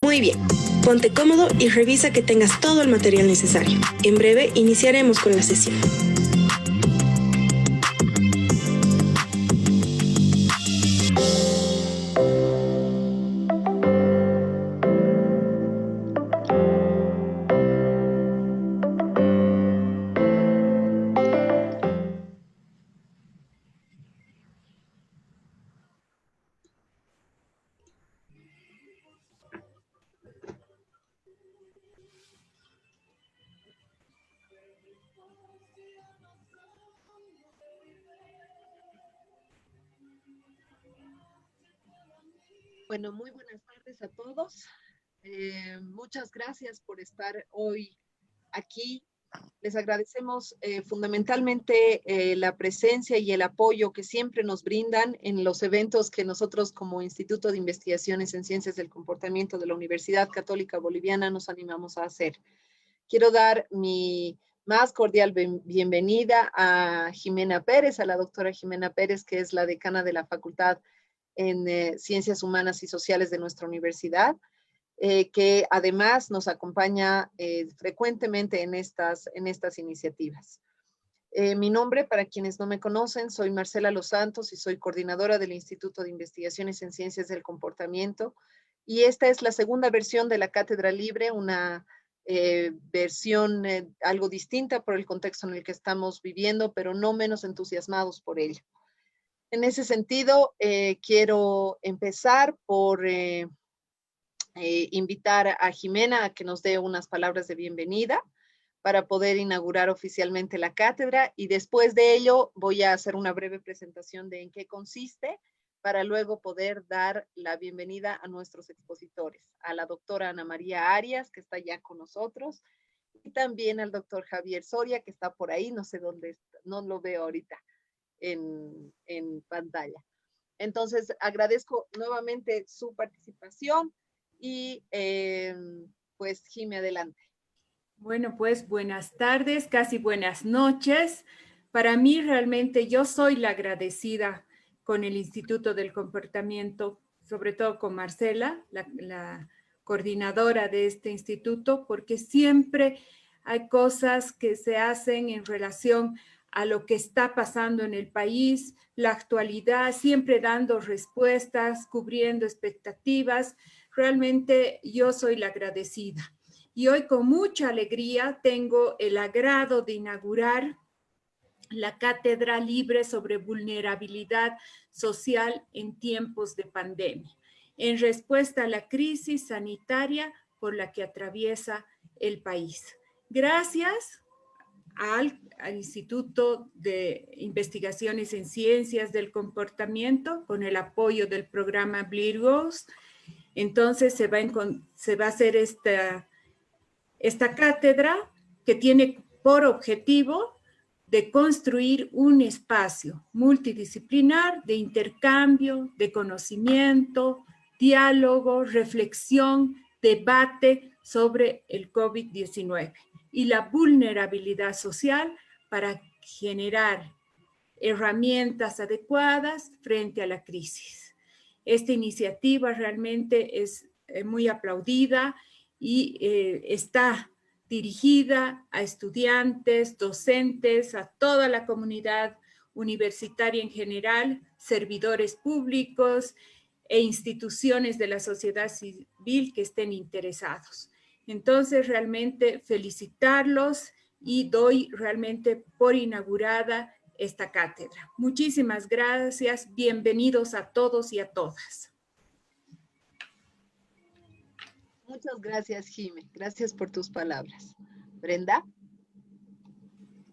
Muy bien, ponte cómodo y revisa que tengas todo el material necesario. En breve iniciaremos con la sesión. Bueno, muy buenas tardes a todos. Muchas gracias por estar hoy aquí. Les agradecemos fundamentalmente la presencia y el apoyo que siempre nos brindan en los eventos que nosotros como Instituto de Investigaciones en Ciencias del Comportamiento de la Universidad Católica Boliviana nos animamos a hacer. Quiero dar mi más cordial bienvenida a Jimena Pérez, a la doctora Jimena Pérez, que es la decana de la Facultad en Ciencias Humanas y Sociales de nuestra universidad, que además nos acompaña frecuentemente en estas iniciativas. Mi nombre, para quienes no me conocen, soy Marcela Los Santos y soy coordinadora del Instituto de Investigaciones en Ciencias del Comportamiento. Y esta es la segunda versión de la Cátedra Libre, una versión algo distinta por el contexto en el que estamos viviendo, pero no menos entusiasmados por ello. En ese sentido, quiero empezar por invitar a Jimena a que nos dé unas palabras de bienvenida para poder inaugurar oficialmente la cátedra, y después de ello voy a hacer una breve presentación de en qué consiste para luego poder dar la bienvenida a nuestros expositores, a la doctora Ana María Arias, que está ya con nosotros, y también al doctor Javier Soria, que está por ahí, no sé dónde está, no lo veo ahorita en pantalla. Entonces, agradezco nuevamente su participación y pues, Jimé, adelante. Bueno, pues buenas tardes, casi buenas noches. Para mí realmente yo soy la agradecida con el Instituto del Comportamiento, sobre todo con Marcela, la coordinadora de este instituto, porque siempre hay cosas que se hacen en relación a lo que está pasando en el país, la actualidad, siempre dando respuestas, cubriendo expectativas. Realmente yo soy la agradecida. Y hoy con mucha alegría tengo el agrado de inaugurar la Cátedra Libre sobre Vulnerabilidad Social en Tiempos de Pandemia, en respuesta a la crisis sanitaria por la que atraviesa el país. Gracias al Instituto de Investigaciones en Ciencias del Comportamiento, con el apoyo del programa BLIRGOS. Entonces se va a hacer esta cátedra, que tiene por objetivo de construir un espacio multidisciplinar de intercambio, de conocimiento, diálogo, reflexión, debate sobre el COVID-19 y la vulnerabilidad social para generar herramientas adecuadas frente a la crisis. Esta iniciativa realmente es muy aplaudida y está dirigida a estudiantes, docentes, a toda la comunidad universitaria en general, servidores públicos e instituciones de la sociedad civil que estén interesados. Entonces, realmente felicitarlos y doy realmente por inaugurada esta cátedra. Muchísimas gracias, bienvenidos a todos y a todas. Muchas gracias, Jimé. Gracias por tus palabras. Brenda.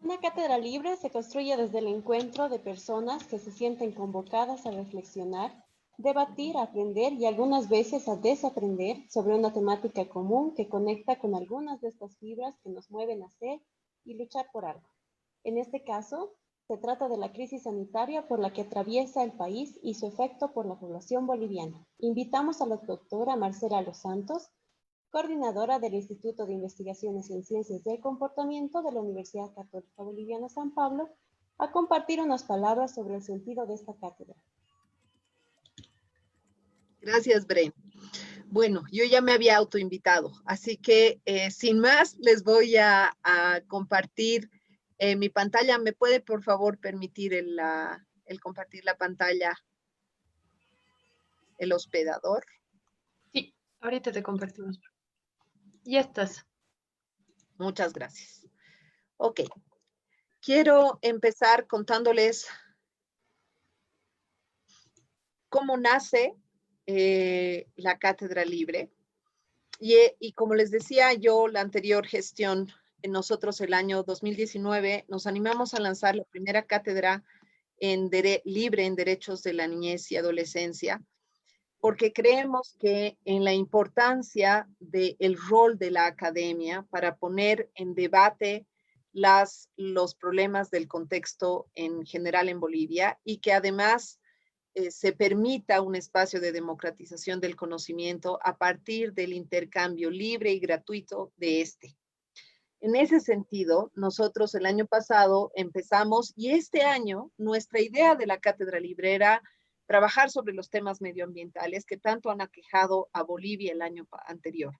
Una cátedra libre se construye desde el encuentro de personas que se sienten convocadas a reflexionar, debatir, aprender y algunas veces a desaprender sobre una temática común que conecta con algunas de estas fibras que nos mueven a ser y luchar por algo. En este caso, se trata de la crisis sanitaria por la que atraviesa el país y su efecto por la población boliviana. Invitamos a la doctora Marcela Los Santos, coordinadora del Instituto de Investigaciones en Ciencias del Comportamiento de la Universidad Católica Boliviana San Pablo, a compartir unas palabras sobre el sentido de esta cátedra. Gracias, Bre. Bueno, yo ya me había autoinvitado, así que sin más les voy a compartir mi pantalla. ¿Me puede por favor permitir el compartir la pantalla el hospedador? Sí, ahorita te compartimos. Ya estás. Muchas gracias. Ok, quiero empezar contándoles cómo nace la Cátedra Libre. Y como les decía yo, la anterior gestión, nosotros el año 2019 nos animamos a lanzar la primera cátedra libre en derechos de la niñez y adolescencia, porque creemos que en la importancia del rol de la academia para poner en debate los problemas del contexto en general en Bolivia y que además se permita un espacio de democratización del conocimiento a partir del intercambio libre y gratuito de este. En ese sentido, nosotros el año pasado empezamos y este año nuestra idea de la Cátedra Libre era trabajar sobre los temas medioambientales que tanto han aquejado a Bolivia el año anterior,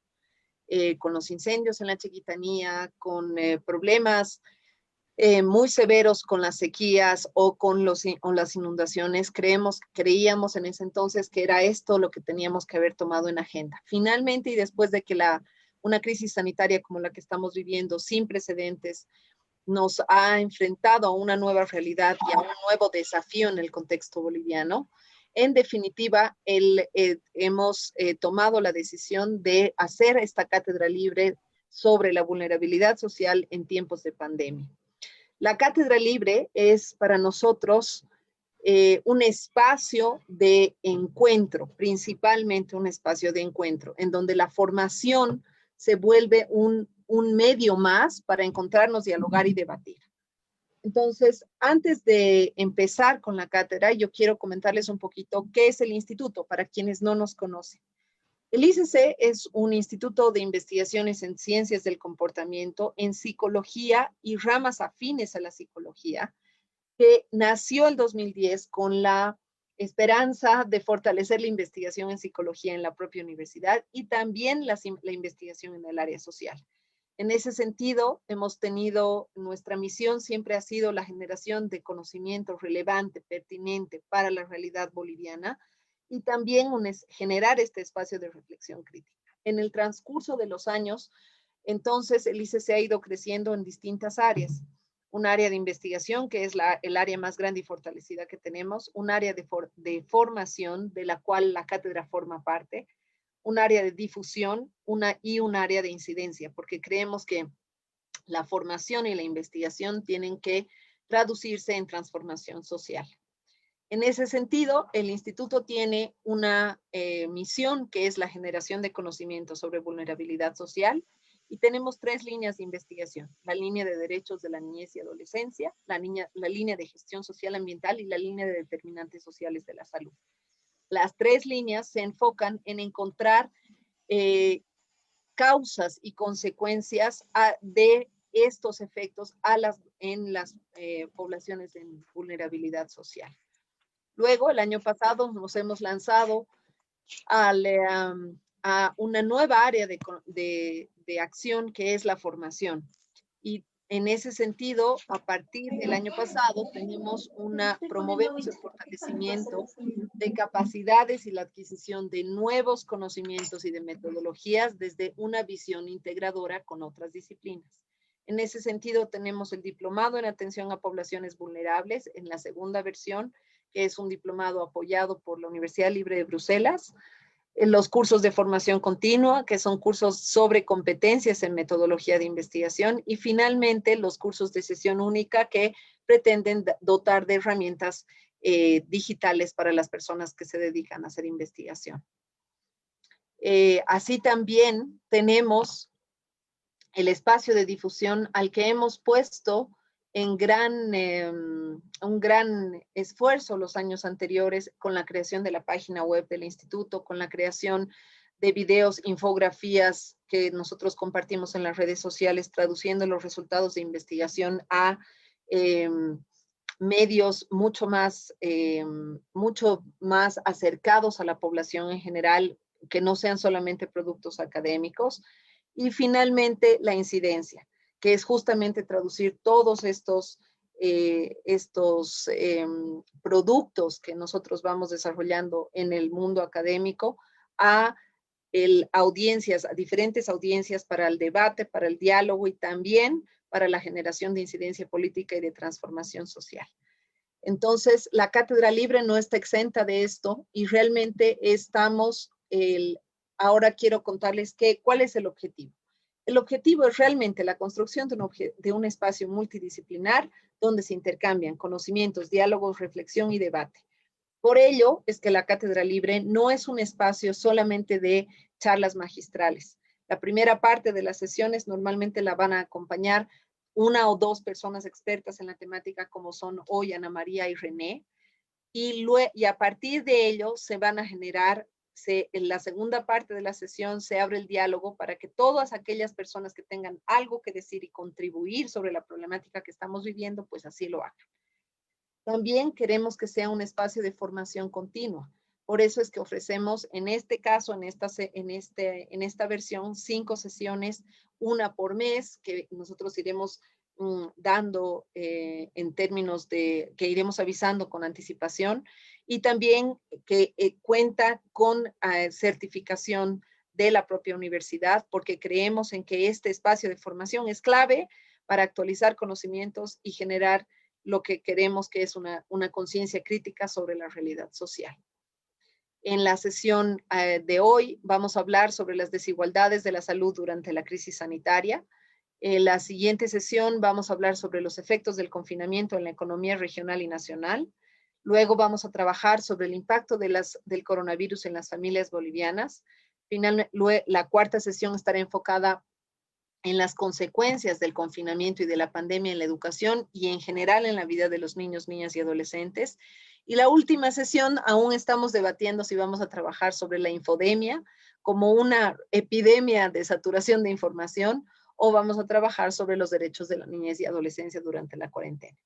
con los incendios en la Chiquitanía, con problemas muy severos con las sequías o con las inundaciones. Creíamos en ese entonces que era esto lo que teníamos que haber tomado en agenda. Finalmente, y después de que una crisis sanitaria como la que estamos viviendo, sin precedentes, nos ha enfrentado a una nueva realidad y a un nuevo desafío en el contexto boliviano, en definitiva, hemos tomado la decisión de hacer esta cátedra libre sobre la vulnerabilidad social en tiempos de pandemia. La Cátedra Libre es para nosotros un espacio de encuentro, principalmente un espacio de encuentro, en donde la formación se vuelve un medio más para encontrarnos, dialogar y debatir. Entonces, antes de empezar con la cátedra, yo quiero comentarles un poquito qué es el instituto, para quienes no nos conocen. El ICC es un instituto de investigaciones en ciencias del comportamiento, en psicología y ramas afines a la psicología, que nació en 2010 con la esperanza de fortalecer la investigación en psicología en la propia universidad y también la investigación en el área social. En ese sentido, nuestra misión siempre ha sido la generación de conocimiento relevante, pertinente para la realidad boliviana, y también generar este espacio de reflexión crítica. En el transcurso de los años, entonces, el ICC ha ido creciendo en distintas áreas. Un área de investigación, que es el área más grande y fortalecida que tenemos, un área de formación, de la cual la cátedra forma parte, un área de difusión y un área de incidencia, porque creemos que la formación y la investigación tienen que traducirse en transformación social. En ese sentido, el instituto tiene una misión que es la generación de conocimiento sobre vulnerabilidad social y tenemos 3 líneas de investigación: la línea de derechos de la niñez y adolescencia, la línea de gestión social ambiental y la línea de determinantes sociales de la salud. Las 3 líneas se enfocan en encontrar causas y consecuencias de estos efectos en las poblaciones en vulnerabilidad social. Luego, el año pasado, nos hemos lanzado a una nueva área de acción, que es la formación. Y en ese sentido, a partir del año pasado, promovemos el fortalecimiento de capacidades y la adquisición de nuevos conocimientos y de metodologías desde una visión integradora con otras disciplinas. En ese sentido, tenemos el diplomado en atención a poblaciones vulnerables en la segunda versión, que es un diplomado apoyado por la Universidad Libre de Bruselas, los cursos de formación continua, que son cursos sobre competencias en metodología de investigación, y finalmente los cursos de sesión única, que pretenden dotar de herramientas digitales para las personas que se dedican a hacer investigación. Así también tenemos el espacio de difusión al que hemos puesto un gran esfuerzo los años anteriores, con la creación de la página web del instituto, con la creación de videos, infografías que nosotros compartimos en las redes sociales, traduciendo los resultados de investigación a medios mucho más acercados a la población en general, que no sean solamente productos académicos. Y finalmente, la incidencia, que es justamente traducir todos estos productos que nosotros vamos desarrollando en el mundo académico a audiencias, a diferentes audiencias para el debate, para el diálogo y también para la generación de incidencia política y de transformación social. Entonces, la Cátedra Libre no está exenta de esto y realmente ahora quiero contarles cuál es el objetivo. El objetivo es realmente la construcción de un espacio multidisciplinar donde se intercambian conocimientos, diálogos, reflexión y debate. Por ello es que la Cátedra Libre no es un espacio solamente de charlas magistrales. La primera parte de las sesiones normalmente la van a acompañar una o dos personas expertas en la temática, como son hoy Ana María y René, y a partir de ello se van a generar, en la segunda parte de la sesión se abre el diálogo para que todas aquellas personas que tengan algo que decir y contribuir sobre la problemática que estamos viviendo, pues así lo hagan. También queremos que sea un espacio de formación continua. Por eso es que ofrecemos, en este caso, en esta versión, 5 sesiones, una por mes, que nosotros iremos dando en términos de que iremos avisando con anticipación, y también que cuenta con certificación de la propia universidad, porque creemos en que este espacio de formación es clave para actualizar conocimientos y generar lo que queremos, que es una conciencia crítica sobre la realidad social. En la sesión de hoy vamos a hablar sobre las desigualdades de la salud durante la crisis sanitaria. En la siguiente sesión vamos a hablar sobre los efectos del confinamiento en la economía regional y nacional. Luego vamos a trabajar sobre el impacto del coronavirus en las familias bolivianas. La cuarta sesión estará enfocada en las consecuencias del confinamiento y de la pandemia en la educación y en general en la vida de los niños, niñas y adolescentes. Y la última sesión aún estamos debatiendo si vamos a trabajar sobre la infodemia como una epidemia de saturación de información o vamos a trabajar sobre los derechos de la niñez y adolescencia durante la cuarentena.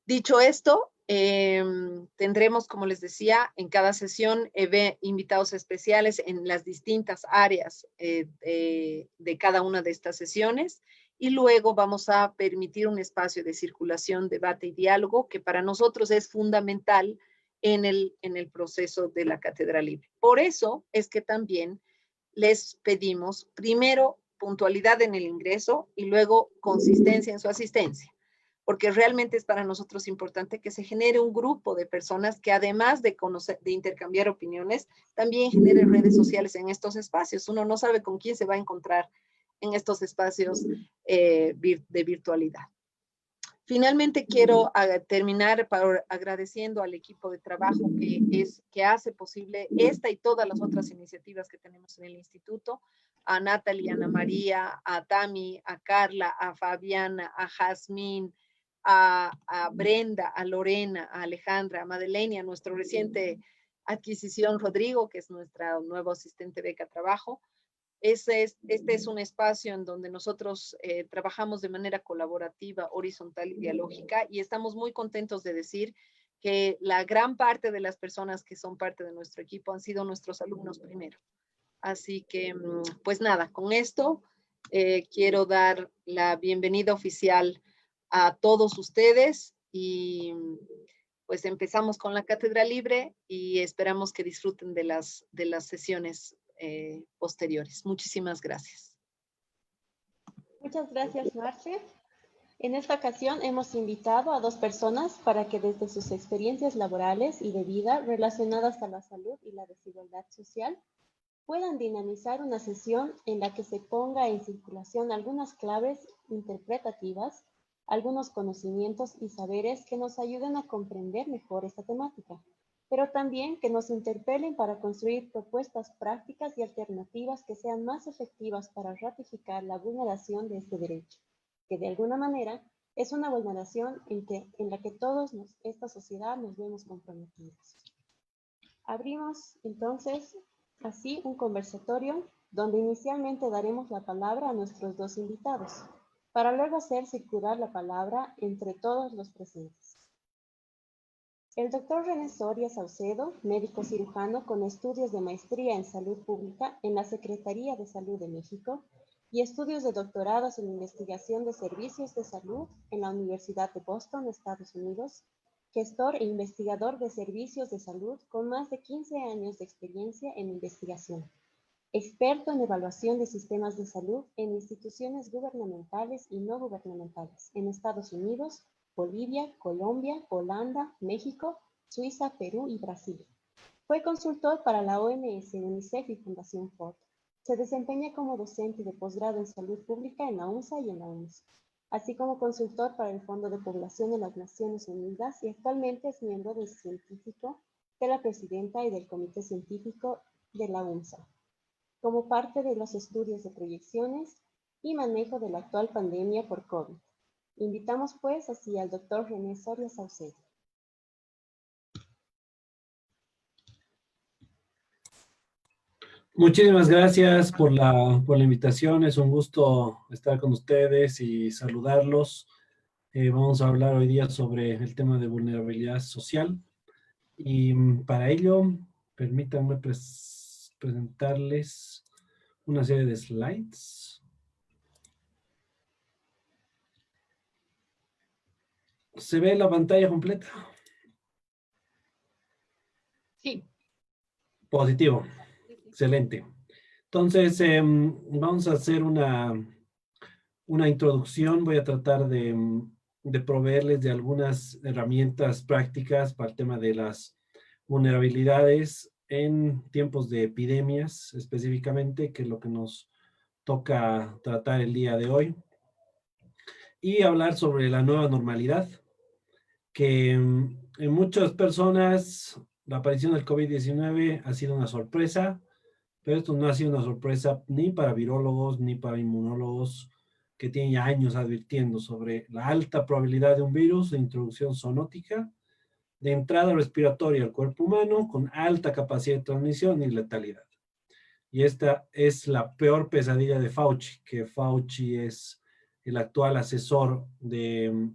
Dicho esto, tendremos, como les decía, en cada sesión invitados especiales en las distintas áreas de cada una de estas sesiones, y luego vamos a permitir un espacio de circulación, debate y diálogo que para nosotros es fundamental en el proceso de la Cátedra Libre. Por eso es que también les pedimos primero puntualidad en el ingreso y luego consistencia en su asistencia, porque realmente es para nosotros importante que se genere un grupo de personas que además de intercambiar opiniones, también genere redes sociales en estos espacios. Uno no sabe con quién se va a encontrar en estos espacios de virtualidad. Finalmente quiero terminar agradeciendo al equipo de trabajo que hace posible esta y todas las otras iniciativas que tenemos en el instituto, a Natalie, a Ana María, a Tami, a Carla, a Fabiana, a Jazmín, a Brenda, a Lorena, a Alejandra, a Madeleine, a nuestro reciente adquisición Rodrigo, que es nuestra nuevo asistente beca trabajo. Este es un espacio en donde nosotros trabajamos de manera colaborativa, horizontal y dialógica, y estamos muy contentos de decir que la gran parte de las personas que son parte de nuestro equipo han sido nuestros alumnos primero. Así que, pues nada, con esto quiero dar la bienvenida oficial a todos ustedes y pues empezamos con la Cátedra Libre y esperamos que disfruten de las sesiones posteriores. Muchísimas gracias. Muchas gracias, Marce. En esta ocasión hemos invitado a 2 personas para que desde sus experiencias laborales y de vida relacionadas a la salud y la desigualdad social puedan dinamizar una sesión en la que se ponga en circulación algunas claves interpretativas, algunos conocimientos y saberes que nos ayuden a comprender mejor esta temática, pero también que nos interpelen para construir propuestas prácticas y alternativas que sean más efectivas para ratificar la vulneración de este derecho, que de alguna manera es una vulneración en la que todos esta sociedad nos vemos comprometidos. Abrimos entonces así un conversatorio donde inicialmente daremos la palabra a nuestros 2 invitados, para luego hacer circular la palabra entre todos los presentes. El doctor René Soria Saucedo, médico cirujano con estudios de maestría en salud pública en la Secretaría de Salud de México y estudios de doctorados en investigación de servicios de salud en la Universidad de Boston, Estados Unidos, gestor e investigador de servicios de salud con más de 15 años de experiencia en investigación, experto en evaluación de sistemas de salud en instituciones gubernamentales y no gubernamentales en Estados Unidos, Bolivia, Colombia, Holanda, México, Suiza, Perú y Brasil. Fue consultor para la OMS, UNICEF y Fundación Ford. Se desempeña como docente de posgrado en salud pública en la UNSA y en la UNES, así como consultor para el Fondo de Población de las Naciones Unidas y actualmente es miembro del científico de la presidenta y del comité científico de la UNSA, como parte de los estudios de proyecciones y manejo de la actual pandemia por COVID. Invitamos pues así al doctor René Soria Saucedo. Muchísimas gracias por la invitación. Es un gusto estar con ustedes y saludarlos. Vamos a hablar hoy día sobre el tema de vulnerabilidad social. Y para ello, permítanme presentarles una serie de slides. ¿Se ve la pantalla completa? Sí. Positivo. Excelente. Entonces, vamos a hacer una introducción. Voy a tratar de proveerles de algunas herramientas prácticas para el tema de las vulnerabilidades en tiempos de epidemias, específicamente, que es lo que nos toca tratar el día de hoy. Y hablar sobre la nueva normalidad, que en muchas personas la aparición del COVID-19 ha sido una sorpresa, pero esto no ha sido una sorpresa ni para virólogos ni para inmunólogos que tienen ya años advirtiendo sobre la alta probabilidad de un virus de introducción zoonótica, de entrada respiratoria al cuerpo humano, con alta capacidad de transmisión y letalidad. Y esta es la peor pesadilla de Fauci, que Fauci es el actual asesor del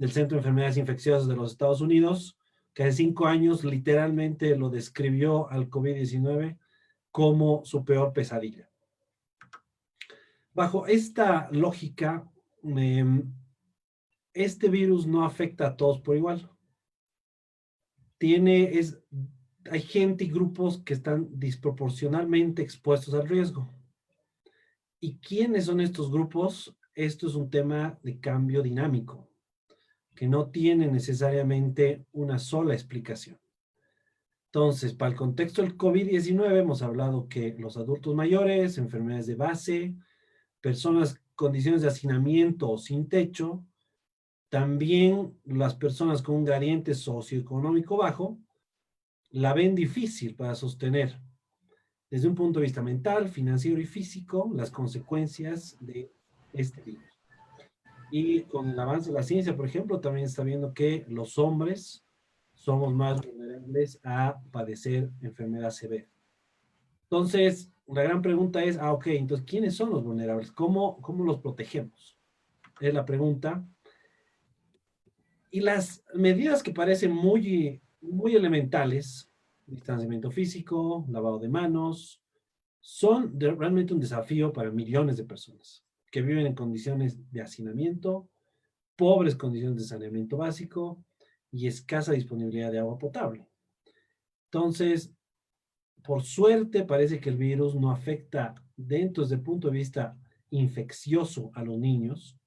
Centro de Enfermedades Infecciosas de los Estados Unidos, que hace 5 años literalmente lo describió al COVID-19 como su peor pesadilla. Bajo esta lógica, este virus no afecta a todos por igual. Hay gente y grupos que están desproporcionalmente expuestos al riesgo. ¿Y quiénes son estos grupos? Esto es un tema de cambio dinámico, que no tiene necesariamente una sola explicación. Entonces, para el contexto del COVID-19 hemos hablado que los adultos mayores, enfermedades de base, personas con condiciones de hacinamiento o sin techo, también las personas con un gradiente socioeconómico bajo, la ven difícil para sostener desde un punto de vista mental, financiero y físico las consecuencias de este virus. Y con el avance de la ciencia, por ejemplo, también está viendo que los hombres somos más vulnerables a padecer enfermedad severa. Entonces, la gran pregunta es, ok, entonces, ¿quiénes son los vulnerables? ¿Cómo los protegemos? Es la pregunta. Y las medidas que parecen muy elementales, distanciamiento físico, lavado de manos, son realmente un desafío para millones de personas que viven en condiciones de hacinamiento, pobres condiciones de saneamiento básico y escasa disponibilidad de agua potable. Entonces, por suerte, parece que el virus no afecta desde el punto de vista infeccioso a los niños.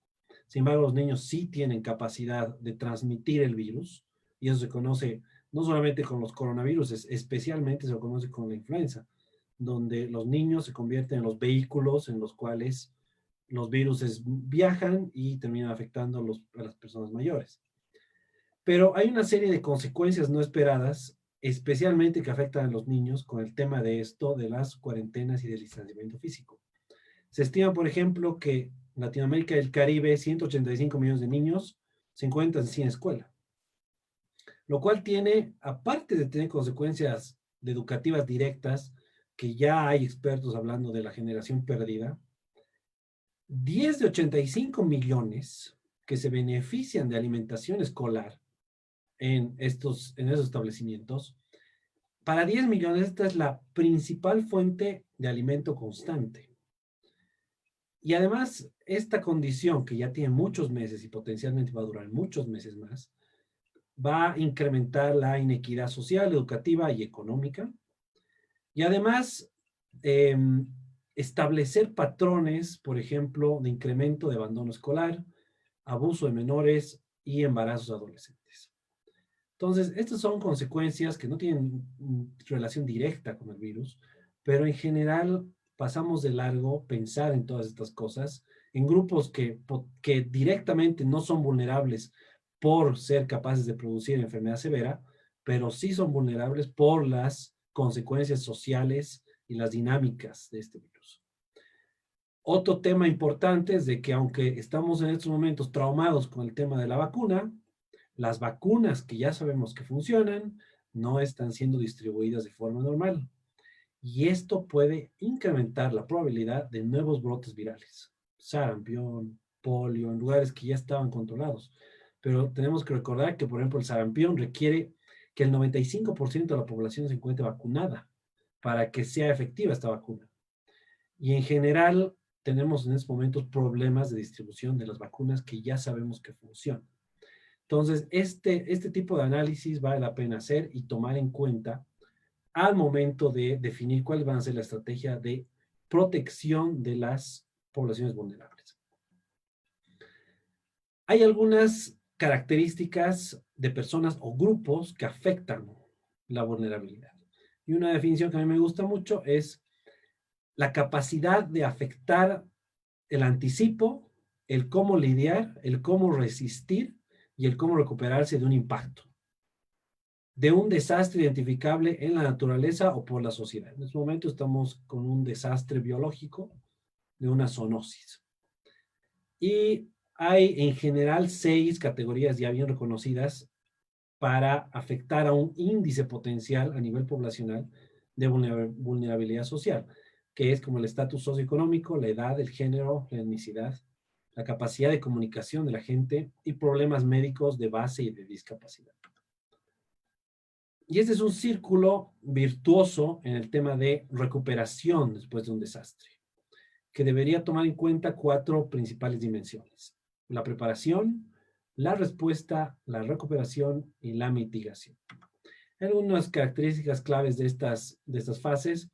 Sin embargo, los niños sí tienen capacidad de transmitir el virus, y eso se conoce no solamente con los coronavirus, especialmente se lo conoce con la influenza, donde los niños se convierten en los vehículos en los cuales los virus viajan y terminan afectando a las personas mayores. Pero hay una serie de consecuencias no esperadas, especialmente que afectan a los niños con el tema de esto, de las cuarentenas y del distanciamiento físico. Se estima, por ejemplo, que en Latinoamérica y el Caribe, 185 millones de niños se encuentran sin escuela. Lo cual tiene, aparte de tener consecuencias educativas directas, que ya hay expertos hablando de la generación perdida, 10 de 85 millones que se benefician de alimentación escolar en esos establecimientos. Para 10 millones, esta es la principal fuente de alimento constante. Y además, esta condición, que ya tiene muchos meses y potencialmente va a durar muchos meses más, va a incrementar la inequidad social, educativa y económica. Y además, establecer patrones, por ejemplo, de incremento de abandono escolar, abuso de menores y embarazos adolescentes. Entonces, estas son consecuencias que no tienen relación directa con el virus, pero en general pasamos de largo pensar en todas estas cosas, en grupos que directamente no son vulnerables por ser capaces de producir enfermedad severa, pero sí son vulnerables por las consecuencias sociales y las dinámicas de este virus. Otro tema importante es de que aunque estamos en estos momentos traumados con el tema de la vacuna, las vacunas que ya sabemos que funcionan no están siendo distribuidas de forma normal. Y esto puede incrementar la probabilidad de nuevos brotes virales. Sarampión, polio, en lugares que ya estaban controlados. Pero tenemos que recordar que, por ejemplo, el sarampión requiere que el 95% de la población se encuentre vacunada para que sea efectiva esta vacuna. Y en general tenemos en estos momentos problemas de distribución de las vacunas que ya sabemos que funcionan. Entonces, este tipo de análisis vale la pena hacer y tomar en cuenta al momento de definir cuál va a ser la estrategia de protección de las poblaciones vulnerables. Hay algunas características de personas o grupos que afectan la vulnerabilidad. Y una definición que a mí me gusta mucho es la capacidad de afectar el anticipo, el cómo lidiar, el cómo resistir y el cómo recuperarse de un impacto, de un desastre identificable en la naturaleza o por la sociedad. En este momento estamos con un desastre biológico de una zoonosis. Y hay en general 6 categorías ya bien reconocidas para afectar a un índice potencial a nivel poblacional de vulnerabilidad social, que es como el estatus socioeconómico, la edad, el género, la etnicidad, la capacidad de comunicación de la gente y problemas médicos de base y de discapacidad. Y este es un círculo virtuoso en el tema de recuperación después de un desastre, que debería tomar en cuenta 4 principales dimensiones: la preparación, la respuesta, la recuperación y la mitigación. Hay algunas características claves de estas fases.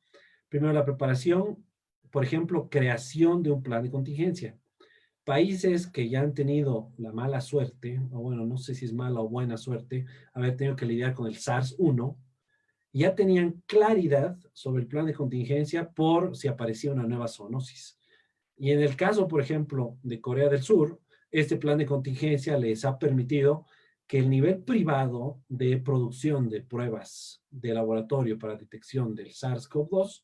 Primero, la preparación, por ejemplo, creación de un plan de contingencia. Países que ya han tenido la mala suerte, o bueno, no sé si es mala o buena suerte, haber tenido que lidiar con el SARS-1, ya tenían claridad sobre el plan de contingencia por si aparecía una nueva zoonosis. Y en el caso, por ejemplo, de Corea del Sur, este plan de contingencia les ha permitido que el nivel privado de producción de pruebas de laboratorio para detección del SARS-CoV-2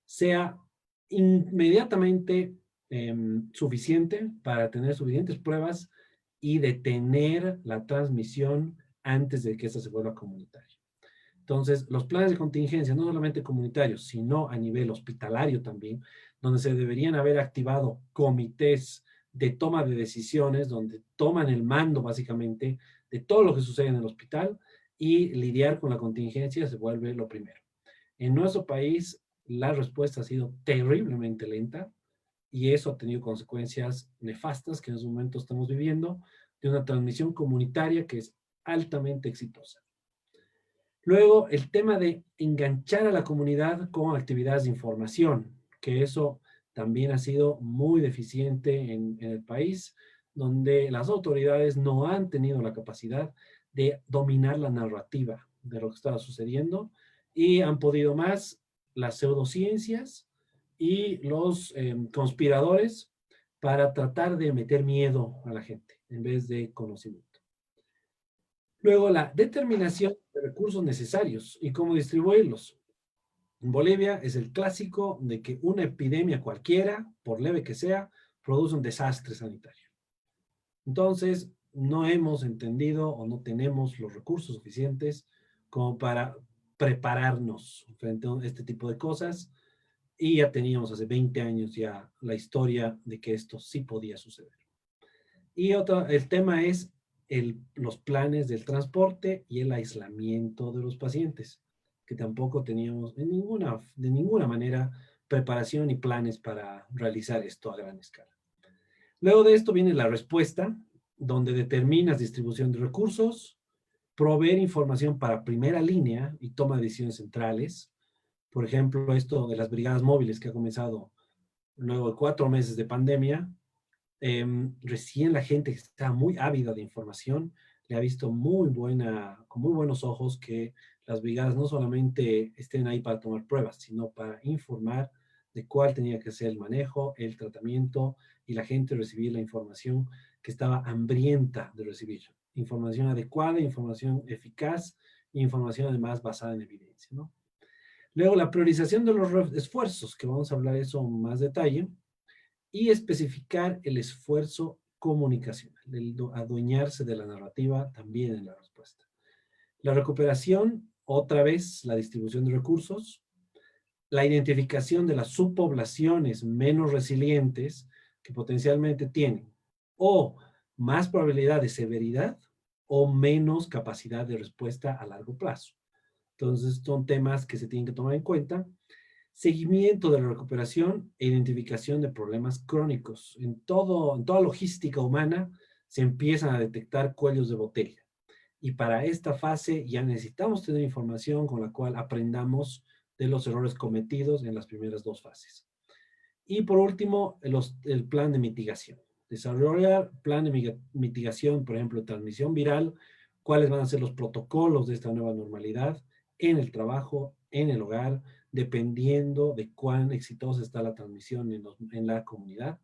sea inmediatamente suficiente para tener suficientes pruebas y detener la transmisión antes de que esta se vuelva comunitaria. Entonces, los planes de contingencia, no solamente comunitarios, sino a nivel hospitalario también, donde se deberían haber activado comités de toma de decisiones, donde toman el mando básicamente de todo lo que sucede en el hospital, y lidiar con la contingencia se vuelve lo primero. En nuestro país, la respuesta ha sido terriblemente lenta y eso ha tenido consecuencias nefastas que en este momento estamos viviendo, de una transmisión comunitaria que es altamente exitosa. Luego, el tema de enganchar a la comunidad con actividades de información, que eso también ha sido muy deficiente en el país, donde las autoridades no han tenido la capacidad de dominar la narrativa de lo que estaba sucediendo y han podido más las pseudociencias y los conspiradores para tratar de meter miedo a la gente en vez de conocimiento. Luego, la determinación de recursos necesarios y cómo distribuirlos. En Bolivia es el clásico de que una epidemia cualquiera, por leve que sea, produce un desastre sanitario. Entonces, no hemos entendido o no tenemos los recursos suficientes como para prepararnos frente a este tipo de cosas, y ya teníamos hace 20 años ya la historia de que esto sí podía suceder. Y el tema es los planes del transporte y el aislamiento de los pacientes, que tampoco teníamos de ninguna manera preparación y planes para realizar esto a gran escala. Luego de esto viene la respuesta, donde determinas distribución de recursos, proveer información para primera línea y toma de decisiones centrales. Por ejemplo, esto de las brigadas móviles que ha comenzado luego de 4 meses de pandemia. Recién la gente que está muy ávida de información le ha visto con muy buenos ojos que las brigadas no solamente estén ahí para tomar pruebas, sino para informar de cuál tenía que ser el manejo, el tratamiento, y la gente recibir la información que estaba hambrienta de recibir. Información adecuada, información eficaz, e información además basada en evidencia, ¿no? Luego la priorización de los esfuerzos, que vamos a hablar de eso en más detalle, y especificar el esfuerzo comunicacional, el adueñarse de la narrativa también en la respuesta. La recuperación, otra vez, la distribución de recursos, la identificación de las subpoblaciones menos resilientes que potencialmente tienen o más probabilidad de severidad o menos capacidad de respuesta a largo plazo. Entonces, son temas que se tienen que tomar en cuenta. Seguimiento de la recuperación e identificación de problemas crónicos. En toda logística humana se empiezan a detectar cuellos de botella. Y para esta fase ya necesitamos tener información con la cual aprendamos de los errores cometidos en las primeras 2 fases. Y por último, el plan de mitigación. Desarrollar plan de mitigación, por ejemplo, transmisión viral, cuáles van a ser los protocolos de esta nueva normalidad en el trabajo, en el hogar, dependiendo de cuán exitosa está la transmisión en la comunidad.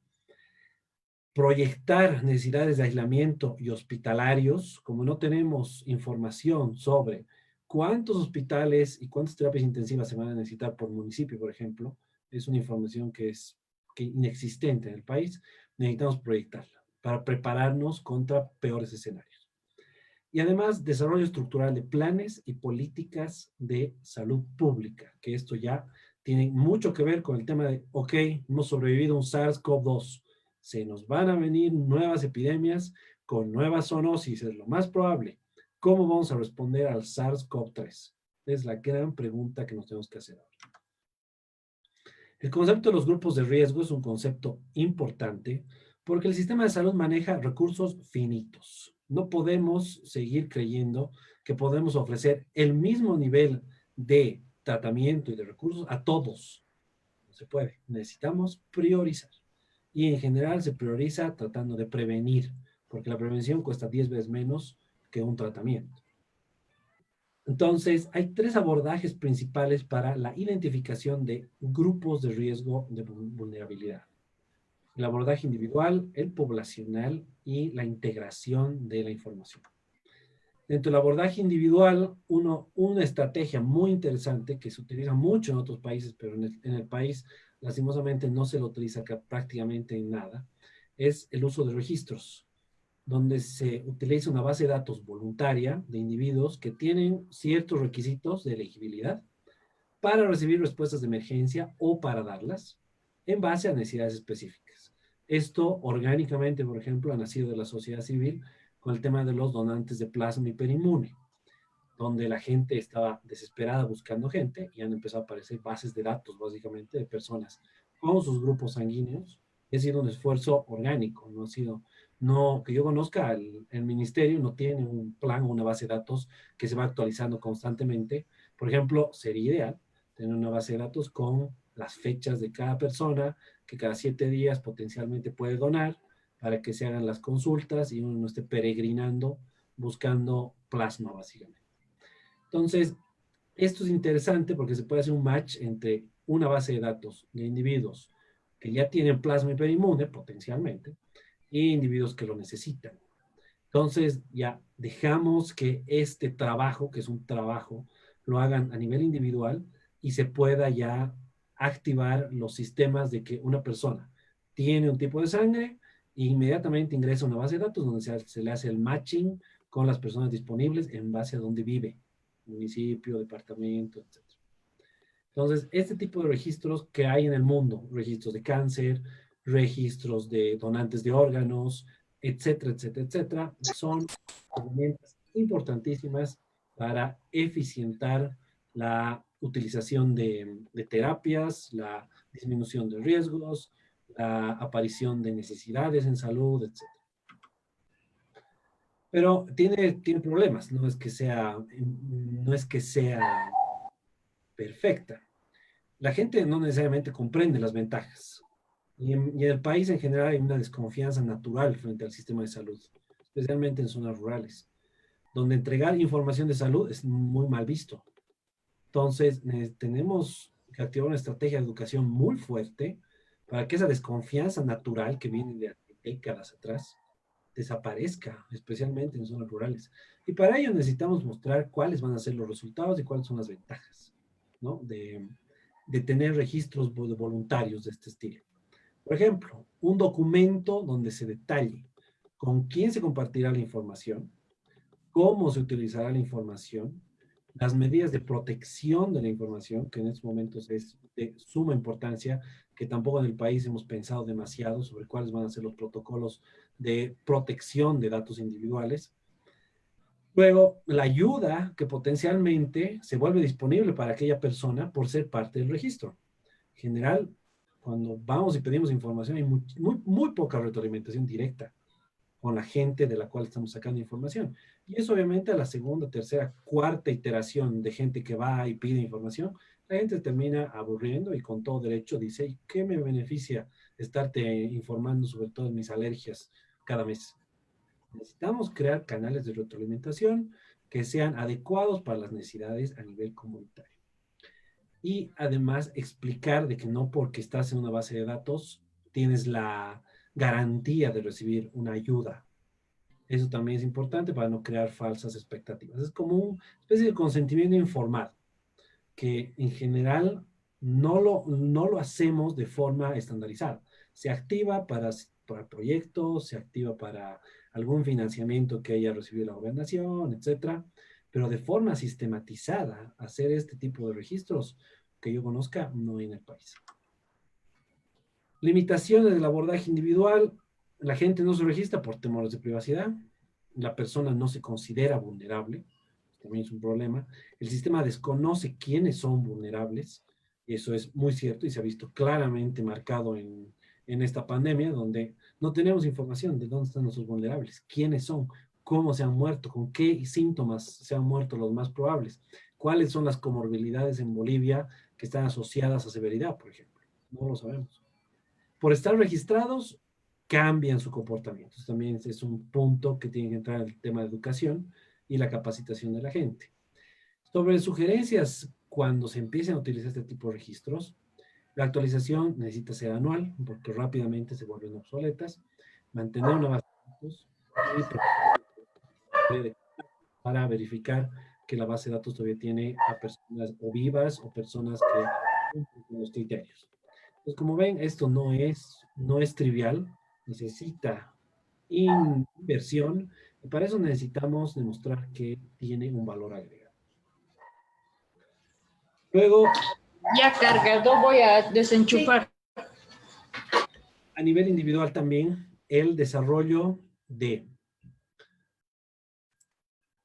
Proyectar necesidades de aislamiento y hospitalarios, como no tenemos información sobre cuántos hospitales y cuántas terapias intensivas se van a necesitar por municipio, por ejemplo, es una información que es inexistente en el país, necesitamos proyectarla para prepararnos contra peores escenarios. Y además, desarrollo estructural de planes y políticas de salud pública, que esto ya tiene mucho que ver con el tema de, ok, hemos sobrevivido a un SARS-CoV-2, se nos van a venir nuevas epidemias con nuevas zoonosis, es lo más probable. ¿Cómo vamos a responder al SARS-CoV-3? Es la gran pregunta que nos tenemos que hacer ahora. El concepto de los grupos de riesgo es un concepto importante porque el sistema de salud maneja recursos finitos. No podemos seguir creyendo que podemos ofrecer el mismo nivel de tratamiento y de recursos a todos. No se puede. Necesitamos priorizar. Y en general se prioriza tratando de prevenir, porque la prevención cuesta 10 veces menos que un tratamiento. Entonces, hay 3 abordajes principales para la identificación de grupos de riesgo de vulnerabilidad. El abordaje individual, el poblacional y la integración de la información. Dentro del abordaje individual, una estrategia muy interesante que se utiliza mucho en otros países, pero en el país lastimosamente no se lo utiliza prácticamente en nada, es el uso de registros, donde se utiliza una base de datos voluntaria de individuos que tienen ciertos requisitos de elegibilidad para recibir respuestas de emergencia o para darlas en base a necesidades específicas. Esto orgánicamente, por ejemplo, ha nacido de la sociedad civil con el tema de los donantes de plasma hiperinmune, donde la gente estaba desesperada buscando gente y han empezado a aparecer bases de datos, básicamente, de personas con sus grupos sanguíneos. Ha sido un esfuerzo orgánico, no ha sido, no, que yo conozca, el ministerio no tiene un plan o una base de datos que se va actualizando constantemente. Por ejemplo, sería ideal tener una base de datos con las fechas de cada persona, que cada 7 días potencialmente puede donar, para que se hagan las consultas y uno no esté peregrinando buscando plasma, básicamente. Entonces, esto es interesante porque se puede hacer un match entre una base de datos de individuos que ya tienen plasma hiperinmune, potencialmente, y individuos que lo necesitan. Entonces, ya dejamos que este trabajo, que es un trabajo, lo hagan a nivel individual y se pueda ya activar los sistemas de que una persona tiene un tipo de sangre e inmediatamente ingresa a una base de datos donde se le hace el matching con las personas disponibles en base a donde vive, municipio, departamento, etc. Entonces, este tipo de registros que hay en el mundo, registros de cáncer, registros de donantes de órganos, etcétera, etcétera, etcétera, son herramientas importantísimas para eficientar la utilización de terapias, la disminución de riesgos, la aparición de necesidades en salud, etcétera. Pero tiene problemas, no es que sea perfecta. La gente no necesariamente comprende las ventajas. Y en el país en general hay una desconfianza natural frente al sistema de salud, especialmente en zonas rurales, donde entregar información de salud es muy mal visto. Entonces, tenemos que activar una estrategia de educación muy fuerte para que esa desconfianza natural que viene de décadas atrás desaparezca, especialmente en zonas rurales. Y para ello necesitamos mostrar cuáles van a ser los resultados y cuáles son las ventajas, ¿no? De tener registros voluntarios de este estilo. Por ejemplo, un documento donde se detalle con quién se compartirá la información, cómo se utilizará la información, las medidas de protección de la información, que en estos momentos es de suma importancia, que tampoco en el país hemos pensado demasiado sobre cuáles van a ser los protocolos de protección de datos individuales. Luego, la ayuda que potencialmente se vuelve disponible para aquella persona por ser parte del registro. En general, cuando vamos y pedimos información, hay muy poca retroalimentación directa con la gente de la cual estamos sacando información. Y eso obviamente a la segunda, tercera, cuarta iteración de gente que va y pide información, la gente termina aburriendo y con todo derecho dice, ¿qué me beneficia estarte informando sobre todas mis alergias cada mes? Necesitamos crear canales de retroalimentación que sean adecuados para las necesidades a nivel comunitario. Y además explicar de que no porque estás en una base de datos tienes la garantía de recibir una ayuda. Eso también es importante para no crear falsas expectativas. Es como una especie de consentimiento informado, que en general no lo hacemos de forma estandarizada. Se activa para proyectos, se activa para algún financiamiento que haya recibido la gobernación, etcétera, pero de forma sistematizada, hacer este tipo de registros que yo conozca, no hay en el país. Limitaciones del abordaje individual. La gente no se registra por temores de privacidad. La persona no se considera vulnerable. También es un problema. El sistema desconoce quiénes son vulnerables. Y eso es muy cierto y se ha visto claramente marcado en esta pandemia, donde no tenemos información de dónde están nuestros vulnerables, quiénes son, cómo se han muerto, con qué síntomas se han muerto los más probables, cuáles son las comorbilidades en Bolivia que están asociadas a severidad, por ejemplo. No lo sabemos. Por estar registrados, cambian su comportamiento. Eso también es un punto que tiene que entrar en el tema de educación y la capacitación de la gente. Sobre sugerencias, cuando se empiecen a utilizar este tipo de registros, la actualización necesita ser anual, porque rápidamente se vuelven obsoletas, mantener una base de datos y para verificar que la base de datos todavía tiene a personas o vivas o personas que cumplen con los criterios. Pues como ven, esto no es trivial, necesita inversión y para eso necesitamos demostrar que tiene un valor agregado. Luego, Ya cargado, voy a desenchufar. a nivel individual también, el desarrollo de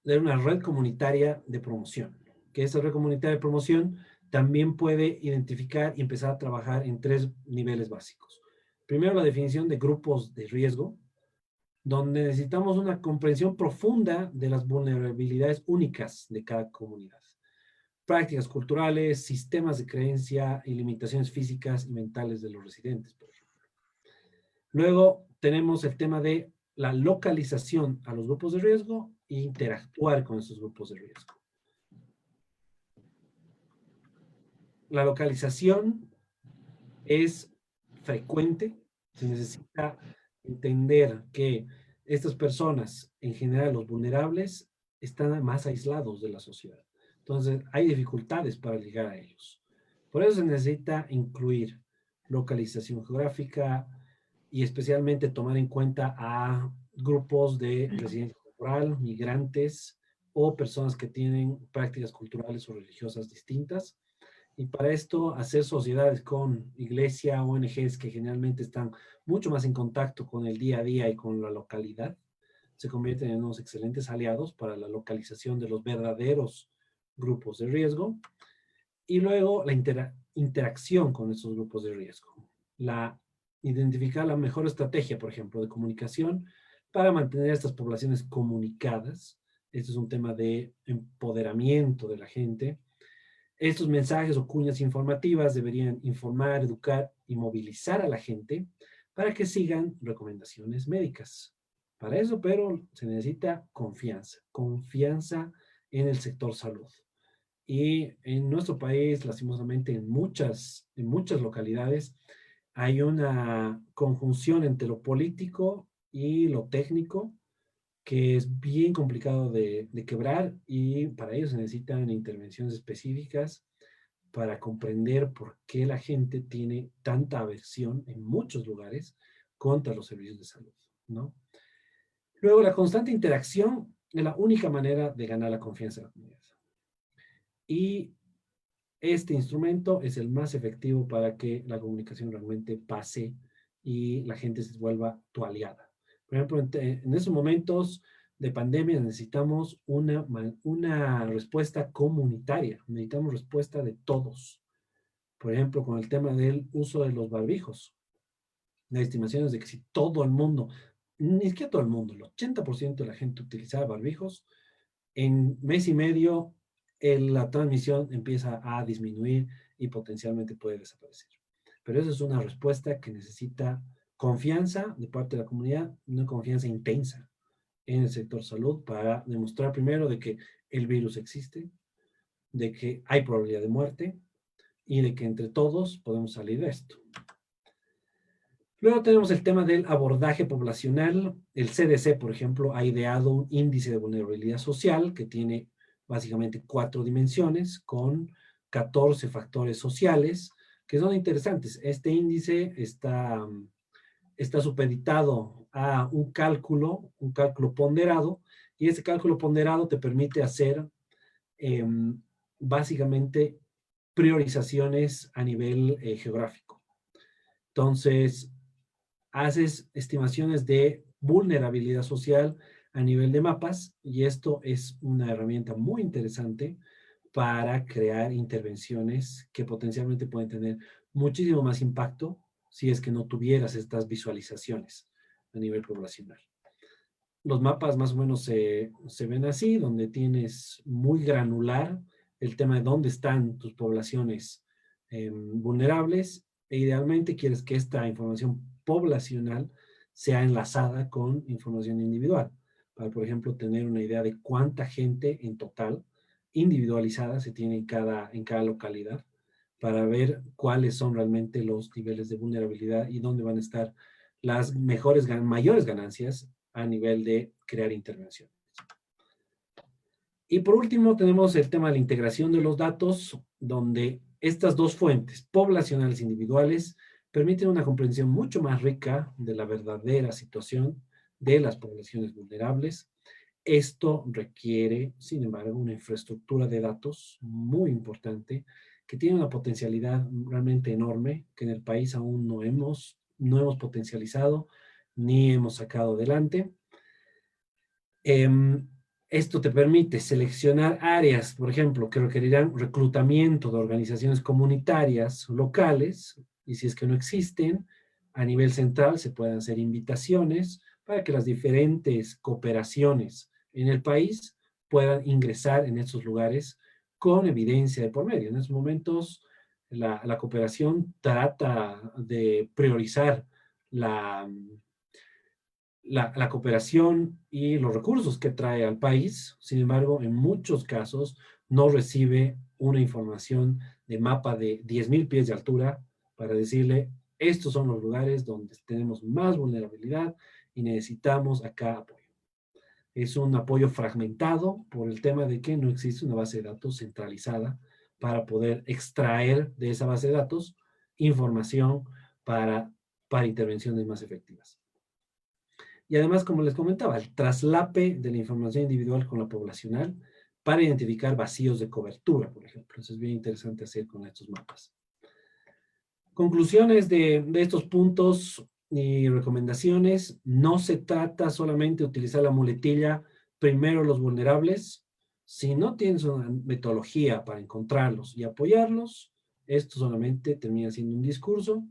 una red comunitaria de promoción, que esa red comunitaria de promoción también puede identificar y empezar a trabajar en 3 niveles básicos. Primero, la definición de grupos de riesgo, donde necesitamos una comprensión profunda de las vulnerabilidades únicas de cada comunidad. Prácticas culturales, sistemas de creencia y limitaciones físicas y mentales de los residentes, por ejemplo. Luego tenemos el tema de la localización a los grupos de riesgo e interactuar con esos grupos de riesgo. La localización es frecuente, se necesita entender que estas personas, en general los vulnerables, están más aislados de la sociedad. Entonces, hay dificultades para llegar a ellos. Por eso se necesita incluir localización geográfica y especialmente tomar en cuenta a grupos de residencia temporal, migrantes o personas que tienen prácticas culturales o religiosas distintas. Y para esto, hacer sociedades con iglesia, ONGs que generalmente están mucho más en contacto con el día a día y con la localidad, se convierten en unos excelentes aliados para la localización de los verdaderos grupos de riesgo. Y luego la interacción con esos grupos de riesgo. Identificar la mejor estrategia, por ejemplo, de comunicación para mantener a estas poblaciones comunicadas. Este es un tema de empoderamiento de la gente. Estos mensajes o cuñas informativas deberían informar, educar y movilizar a la gente para que sigan recomendaciones médicas. Para eso, pero, se necesita confianza en el sector salud. Y en nuestro país, lastimosamente, en muchas localidades, hay una conjunción entre lo político y lo técnico que es bien complicado de quebrar, y para ello se necesitan intervenciones específicas para comprender por qué la gente tiene tanta aversión en muchos lugares contra los servicios de salud, ¿no? Luego, la constante interacción es la única manera de ganar la confianza de la comunidad. Y este instrumento es el más efectivo para que la comunicación realmente pase y la gente se vuelva tu aliada. Por ejemplo, en estos momentos de pandemia necesitamos una respuesta comunitaria, necesitamos respuesta de todos. Por ejemplo, con el tema del uso de los barbijos. La estimación es de que si todo el mundo, ni siquiera todo el mundo, el 80% de la gente utilizaba barbijos, en mes y medio la transmisión empieza a disminuir y potencialmente puede desaparecer. Pero esa es una respuesta que necesita confianza de parte de la comunidad, una confianza intensa en el sector salud para demostrar primero de que el virus existe, de que hay probabilidad de muerte y de que entre todos podemos salir de esto. Luego tenemos el tema del abordaje poblacional. El CDC, por ejemplo, ha ideado un índice de vulnerabilidad social que tiene básicamente 4 dimensiones con 14 factores sociales que son interesantes. Este índice está supeditado a un cálculo ponderado, y ese cálculo ponderado te permite hacer básicamente priorizaciones a nivel geográfico. Entonces, haces estimaciones de vulnerabilidad social a nivel de mapas, y esto es una herramienta muy interesante para crear intervenciones que potencialmente pueden tener muchísimo más impacto si es que no tuvieras estas visualizaciones a nivel poblacional. Los mapas más o menos se ven así, donde tienes muy granular el tema de dónde están tus poblaciones vulnerables, e idealmente quieres que esta información poblacional sea enlazada con información individual, para, por ejemplo, tener una idea de cuánta gente en total individualizada se tiene en cada localidad, para ver cuáles son realmente los niveles de vulnerabilidad y dónde van a estar las mayores ganancias a nivel de crear intervenciones. Y por último tenemos el tema de la integración de los datos, donde estas dos fuentes, poblacionales e individuales, permiten una comprensión mucho más rica de la verdadera situación de las poblaciones vulnerables. Esto requiere, sin embargo, una infraestructura de datos muy importante que tiene una potencialidad realmente enorme que en el país aún no hemos potencializado ni hemos sacado adelante. Esto te permite seleccionar áreas, por ejemplo, que requerirán reclutamiento de organizaciones comunitarias locales, y si es que no existen, a nivel central se pueden hacer invitaciones para que las diferentes cooperaciones en el país puedan ingresar en estos lugares con evidencia de por medio. En estos momentos, la cooperación trata de priorizar la cooperación y los recursos que trae al país. Sin embargo, en muchos casos no recibe una información de mapa de 10,000 pies de altura para decirle, estos son los lugares donde tenemos más vulnerabilidad y necesitamos acá apoyo. Es un apoyo fragmentado por el tema de que no existe una base de datos centralizada para poder extraer de esa base de datos información para intervenciones más efectivas. Y además, como les comentaba, el traslape de la información individual con la poblacional para identificar vacíos de cobertura, por ejemplo. Eso es bien interesante hacer con estos mapas. Conclusiones de estos puntos y recomendaciones. No se trata solamente de utilizar la muletilla primero los vulnerables. Si no tienes una metodología para encontrarlos y apoyarlos, esto solamente termina siendo un discurso.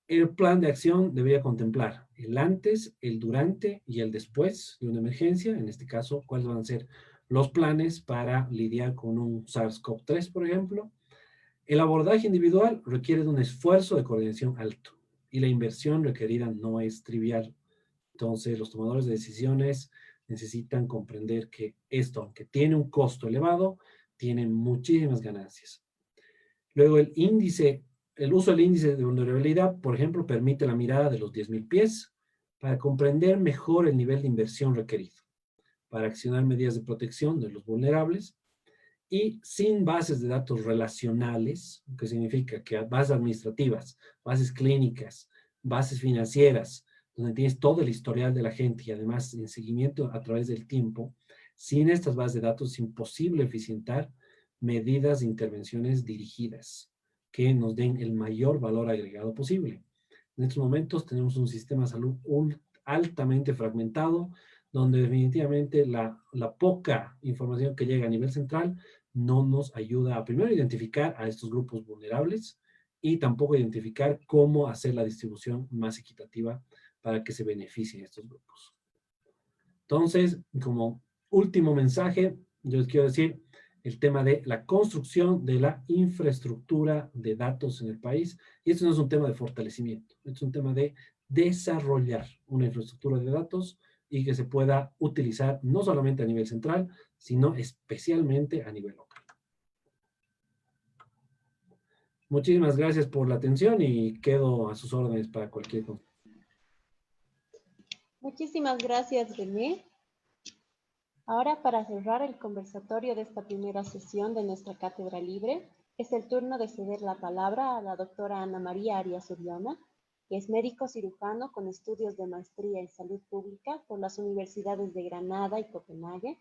El plan de acción debería contemplar el antes, el durante y el después de una emergencia. En este caso, cuáles van a ser los planes para lidiar con un SARS-CoV-3, por ejemplo. El abordaje individual requiere de un esfuerzo de coordinación alto y la inversión requerida no es trivial. Entonces, los tomadores de decisiones necesitan comprender que esto, aunque tiene un costo elevado, tiene muchísimas ganancias. Luego, el uso del índice de vulnerabilidad, por ejemplo, permite la mirada de los 10.000 pies para comprender mejor el nivel de inversión requerido, para accionar medidas de protección de los vulnerables y sin bases de datos relacionales, que significa que bases administrativas, bases clínicas, bases financieras, donde tienes todo el historial de la gente y además en seguimiento a través del tiempo, sin estas bases de datos es imposible eficientar medidas de intervenciones dirigidas que nos den el mayor valor agregado posible. En estos momentos tenemos un sistema de salud altamente fragmentado, donde definitivamente la poca información que llega a nivel central no nos ayuda a primero identificar a estos grupos vulnerables y tampoco identificar cómo hacer la distribución más equitativa para que se beneficien estos grupos. Entonces, como último mensaje, yo les quiero decir el tema de la construcción de la infraestructura de datos en el país. Y esto no es un tema de fortalecimiento, es un tema de desarrollar una infraestructura de datos y que se pueda utilizar no solamente a nivel central, sino especialmente a nivel local. Muchísimas gracias por la atención y quedo a sus órdenes para cualquier cosa. Muchísimas gracias, René. Ahora, para cerrar el conversatorio de esta primera sesión de nuestra Cátedra Libre, es el turno de ceder la palabra a la doctora Ana María Arias Uriona, que es médico cirujano con estudios de maestría en salud pública por las universidades de Granada y Copenhague.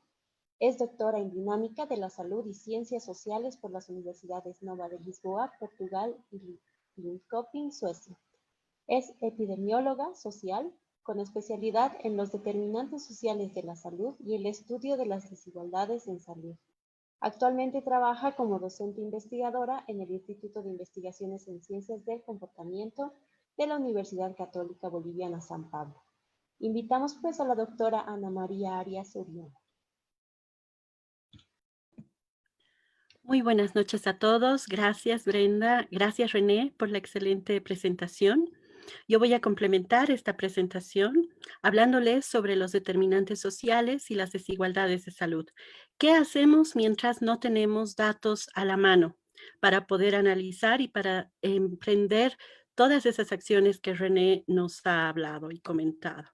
Es doctora en dinámica de la salud y ciencias sociales por las universidades Nova de Lisboa, Portugal y Linköping, Suecia. Es epidemióloga social con especialidad en los determinantes sociales de la salud y el estudio de las desigualdades en salud. Actualmente trabaja como docente investigadora en el Instituto de Investigaciones en Ciencias del Comportamiento de la Universidad Católica Boliviana San Pablo. Invitamos pues a la doctora Ana María Arias Uriona. Muy buenas noches a todos. Gracias, Brenda. Gracias, René, por la excelente presentación. Yo voy a complementar esta presentación hablándoles sobre los determinantes sociales y las desigualdades de salud. ¿Qué hacemos mientras no tenemos datos a la mano para poder analizar y para emprender todas esas acciones que René nos ha hablado y comentado?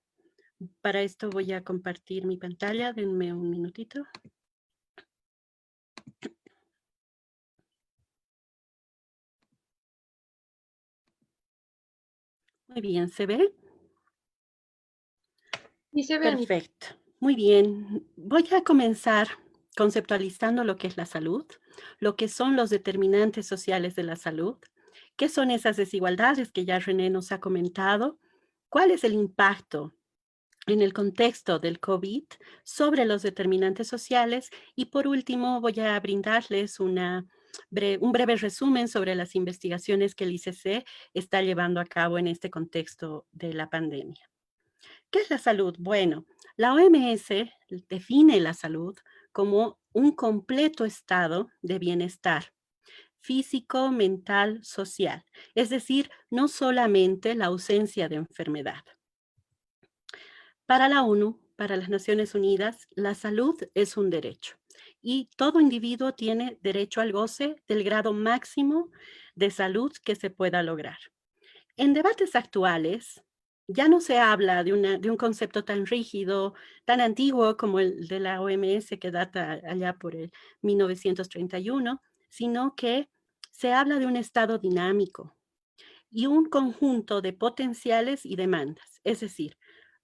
Para esto voy a compartir mi pantalla. Denme un minutito. Muy bien, ¿se ve? Y se ve. Perfecto. Muy bien. Voy a comenzar conceptualizando lo que es la salud, lo que son los determinantes sociales de la salud, qué son esas desigualdades que ya René nos ha comentado, cuál es el impacto en el contexto del COVID sobre los determinantes sociales y por último voy a brindarles un breve resumen sobre las investigaciones que el ICC está llevando a cabo en este contexto de la pandemia. ¿Qué es la salud? Bueno, la OMS define la salud como un completo estado de bienestar físico, mental, social, es decir, no solamente la ausencia de enfermedad. Para la ONU, para las Naciones Unidas, la salud es un derecho y todo individuo tiene derecho al goce del grado máximo de salud que se pueda lograr. En debates actuales, ya no se habla de un concepto tan rígido, tan antiguo como el de la OMS que data allá por el 1931, sino que se habla de un estado dinámico y un conjunto de potenciales y demandas. Es decir,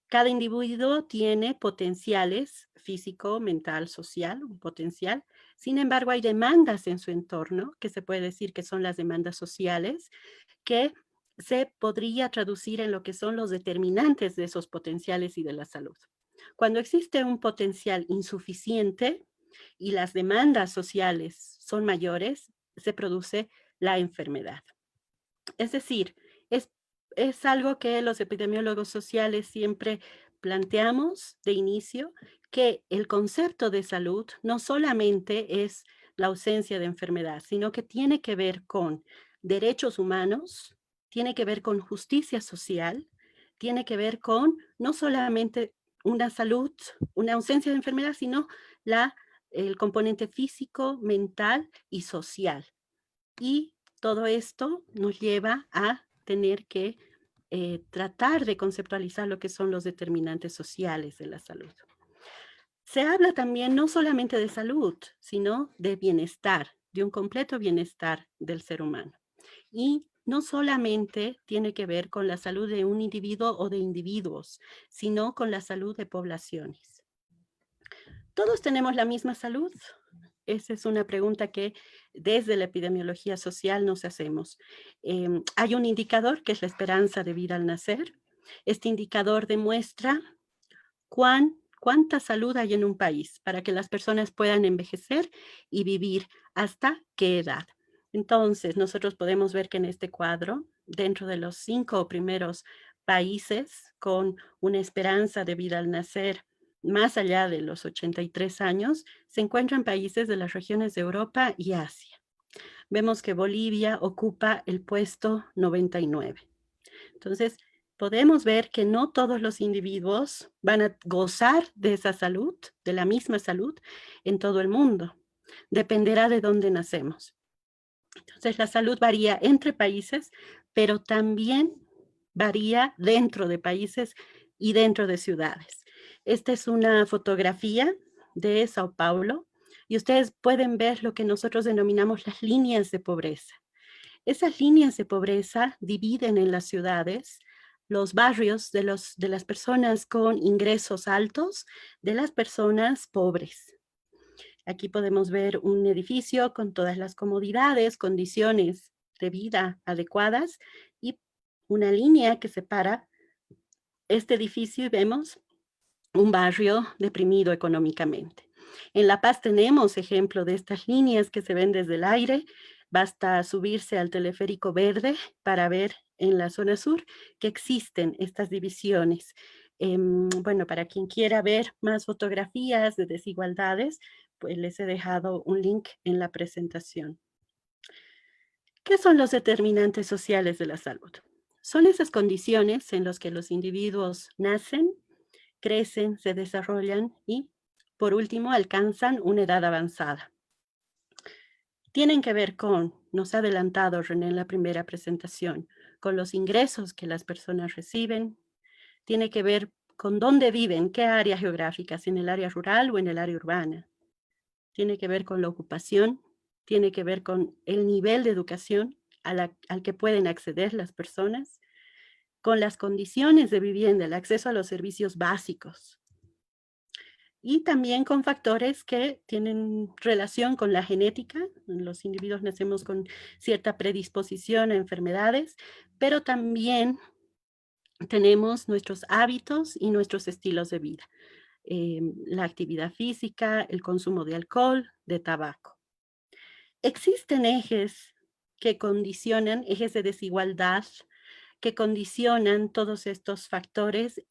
Cada individuo tiene potenciales físico, mental, social, un potencial. Sin embargo, hay demandas en su entorno, que se puede decir que son las demandas sociales, que se podría traducir en lo que son los determinantes de esos potenciales y de la salud. Cuando existe un potencial insuficiente y las demandas sociales son mayores, se produce la enfermedad. Es decir, es algo que los epidemiólogos sociales siempre planteamos de inicio, que el concepto de salud no solamente es la ausencia de enfermedad, sino que tiene que ver con derechos humanos, tiene que ver con justicia social, tiene que ver con no solamente una salud, una ausencia de enfermedad, sino el componente físico, mental y social. Y todo esto nos lleva a tener que tratar de conceptualizar lo que son los determinantes sociales de la salud. Se habla también no solamente de salud, sino de bienestar, de un completo bienestar del ser humano. Y no solamente tiene que ver con la salud de un individuo o de individuos, sino con la salud de poblaciones. ¿Todos tenemos la misma salud? Esa es una pregunta que desde la epidemiología social nos hacemos. Hay un indicador que es la esperanza de vida al nacer. Este indicador demuestra cuánta salud hay en un país para que las personas puedan envejecer y vivir hasta qué edad. Entonces, nosotros podemos ver que en este cuadro, dentro de los 5 primeros países con una esperanza de vida al nacer más allá de los 83 años, se encuentran países de las regiones de Europa y Asia. Vemos que Bolivia ocupa el puesto 99. Entonces, podemos ver que no todos los individuos van a gozar de esa salud, de la misma salud, en todo el mundo. Dependerá de dónde nacemos. Entonces, la salud varía entre países, pero también varía dentro de países y dentro de ciudades. Esta es una fotografía de Sao Paulo y ustedes pueden ver lo que nosotros denominamos las líneas de pobreza. Esas líneas de pobreza dividen en las ciudades los barrios de las personas con ingresos altos de las personas pobres. Aquí podemos ver un edificio con todas las comodidades, condiciones de vida adecuadas y una línea que separa este edificio y vemos un barrio deprimido económicamente. En La Paz tenemos ejemplo de estas líneas que se ven desde el aire. Basta subirse al teleférico verde para ver en la zona sur que existen estas divisiones. Bueno, para quien quiera ver más fotografías de desigualdades, pues les he dejado un link en la presentación. ¿Qué son los determinantes sociales de la salud? Son esas condiciones en las que los individuos nacen, crecen, se desarrollan y, por último, alcanzan una edad avanzada. Tienen que ver con, nos ha adelantado René en la primera presentación, con los ingresos que las personas reciben, tiene que ver con dónde viven, qué área geográfica, si en el área rural o en el área urbana. Tiene que ver con la ocupación, tiene que ver con el nivel de educación al que pueden acceder las personas, con las condiciones de vivienda, el acceso a los servicios básicos, y también con factores que tienen relación con la genética. Los individuos nacemos con cierta predisposición a enfermedades, pero también tenemos nuestros hábitos y nuestros estilos de vida. La actividad física, el consumo de alcohol, de tabaco. Existen ejes que condicionan, ejes de desigualdad, que condicionan todos estos factores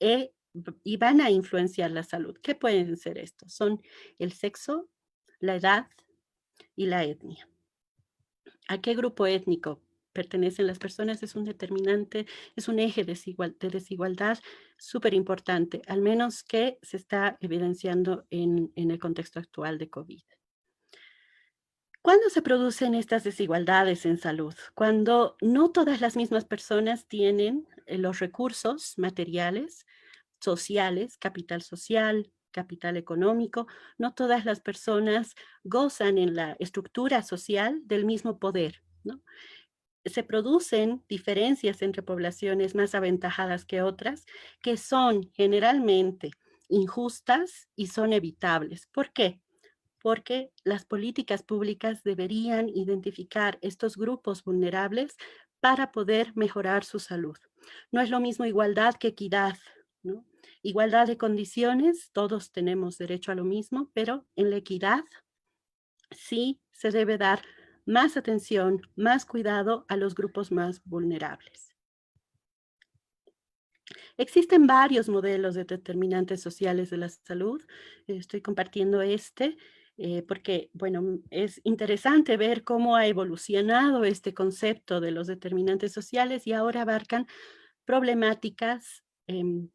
y van a influenciar la salud. ¿Qué pueden ser estos? Son el sexo, la edad y la etnia. ¿A qué grupo étnico pertenecen las personas? Es un determinante, es un eje de desigualdad súper importante, al menos que se está evidenciando en el contexto actual de COVID. ¿Cuándo se producen estas desigualdades en salud? Cuando no todas las mismas personas tienen los recursos materiales, sociales, capital social, capital económico, no todas las personas gozan en la estructura social del mismo poder, ¿no? se producen diferencias entre poblaciones más aventajadas que otras, que son generalmente injustas y son evitables. ¿Por qué? Porque las políticas públicas deberían identificar estos grupos vulnerables para poder mejorar su salud. No es lo mismo igualdad que equidad, ¿no? Igualdad de condiciones, todos tenemos derecho a lo mismo, pero en la equidad sí se debe dar más atención, más cuidado a los grupos más vulnerables. Existen varios modelos de determinantes sociales de la salud. Estoy compartiendo porque, bueno, es interesante ver cómo ha evolucionado este concepto de los determinantes sociales y ahora abarcan problemáticas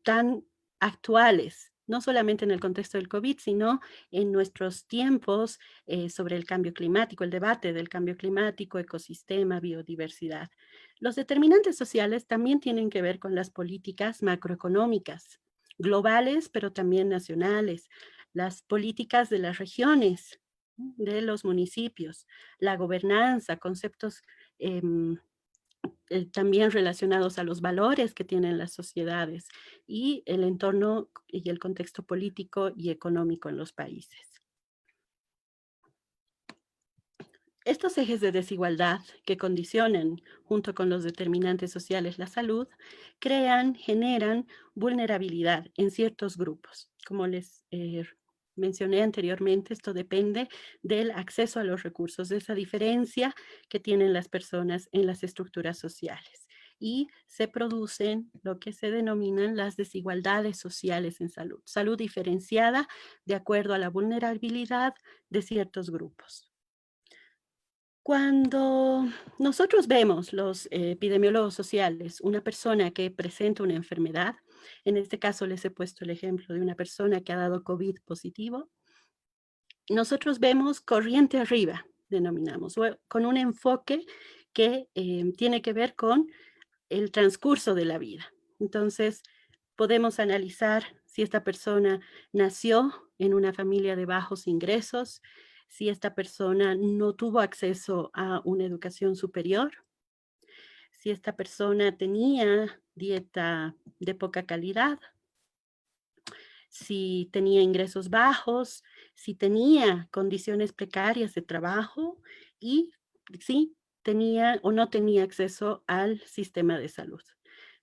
tan actuales, no solamente en el contexto del COVID, sino en nuestros tiempos sobre el cambio climático, el debate del cambio climático, ecosistema, biodiversidad. Los determinantes sociales también tienen que ver con las políticas macroeconómicas, globales, pero también nacionales, las políticas de las regiones, de los municipios, la gobernanza, conceptos también relacionados a los valores que tienen las sociedades y el entorno y el contexto político y económico en los países. Estos ejes de desigualdad que condicionan, junto con los determinantes sociales, la salud, generan vulnerabilidad en ciertos grupos. Como les mencioné anteriormente, esto depende del acceso a los recursos, de esa diferencia que tienen las personas en las estructuras sociales. Y se producen lo que se denominan las desigualdades sociales en salud. Salud diferenciada de acuerdo a la vulnerabilidad de ciertos grupos. Cuando nosotros vemos los epidemiólogos sociales, una persona que presenta una enfermedad, en este caso les he puesto el ejemplo de una persona que ha dado COVID positivo, nosotros vemos corriente arriba, denominamos, con un enfoque que tiene que ver con el transcurso de la vida. Entonces, podemos analizar si esta persona nació en una familia de bajos ingresos, si esta persona no tuvo acceso a una educación superior, si esta persona tenía dieta de poca calidad, si tenía ingresos bajos, si tenía condiciones precarias de trabajo y si tenía o no tenía acceso al sistema de salud.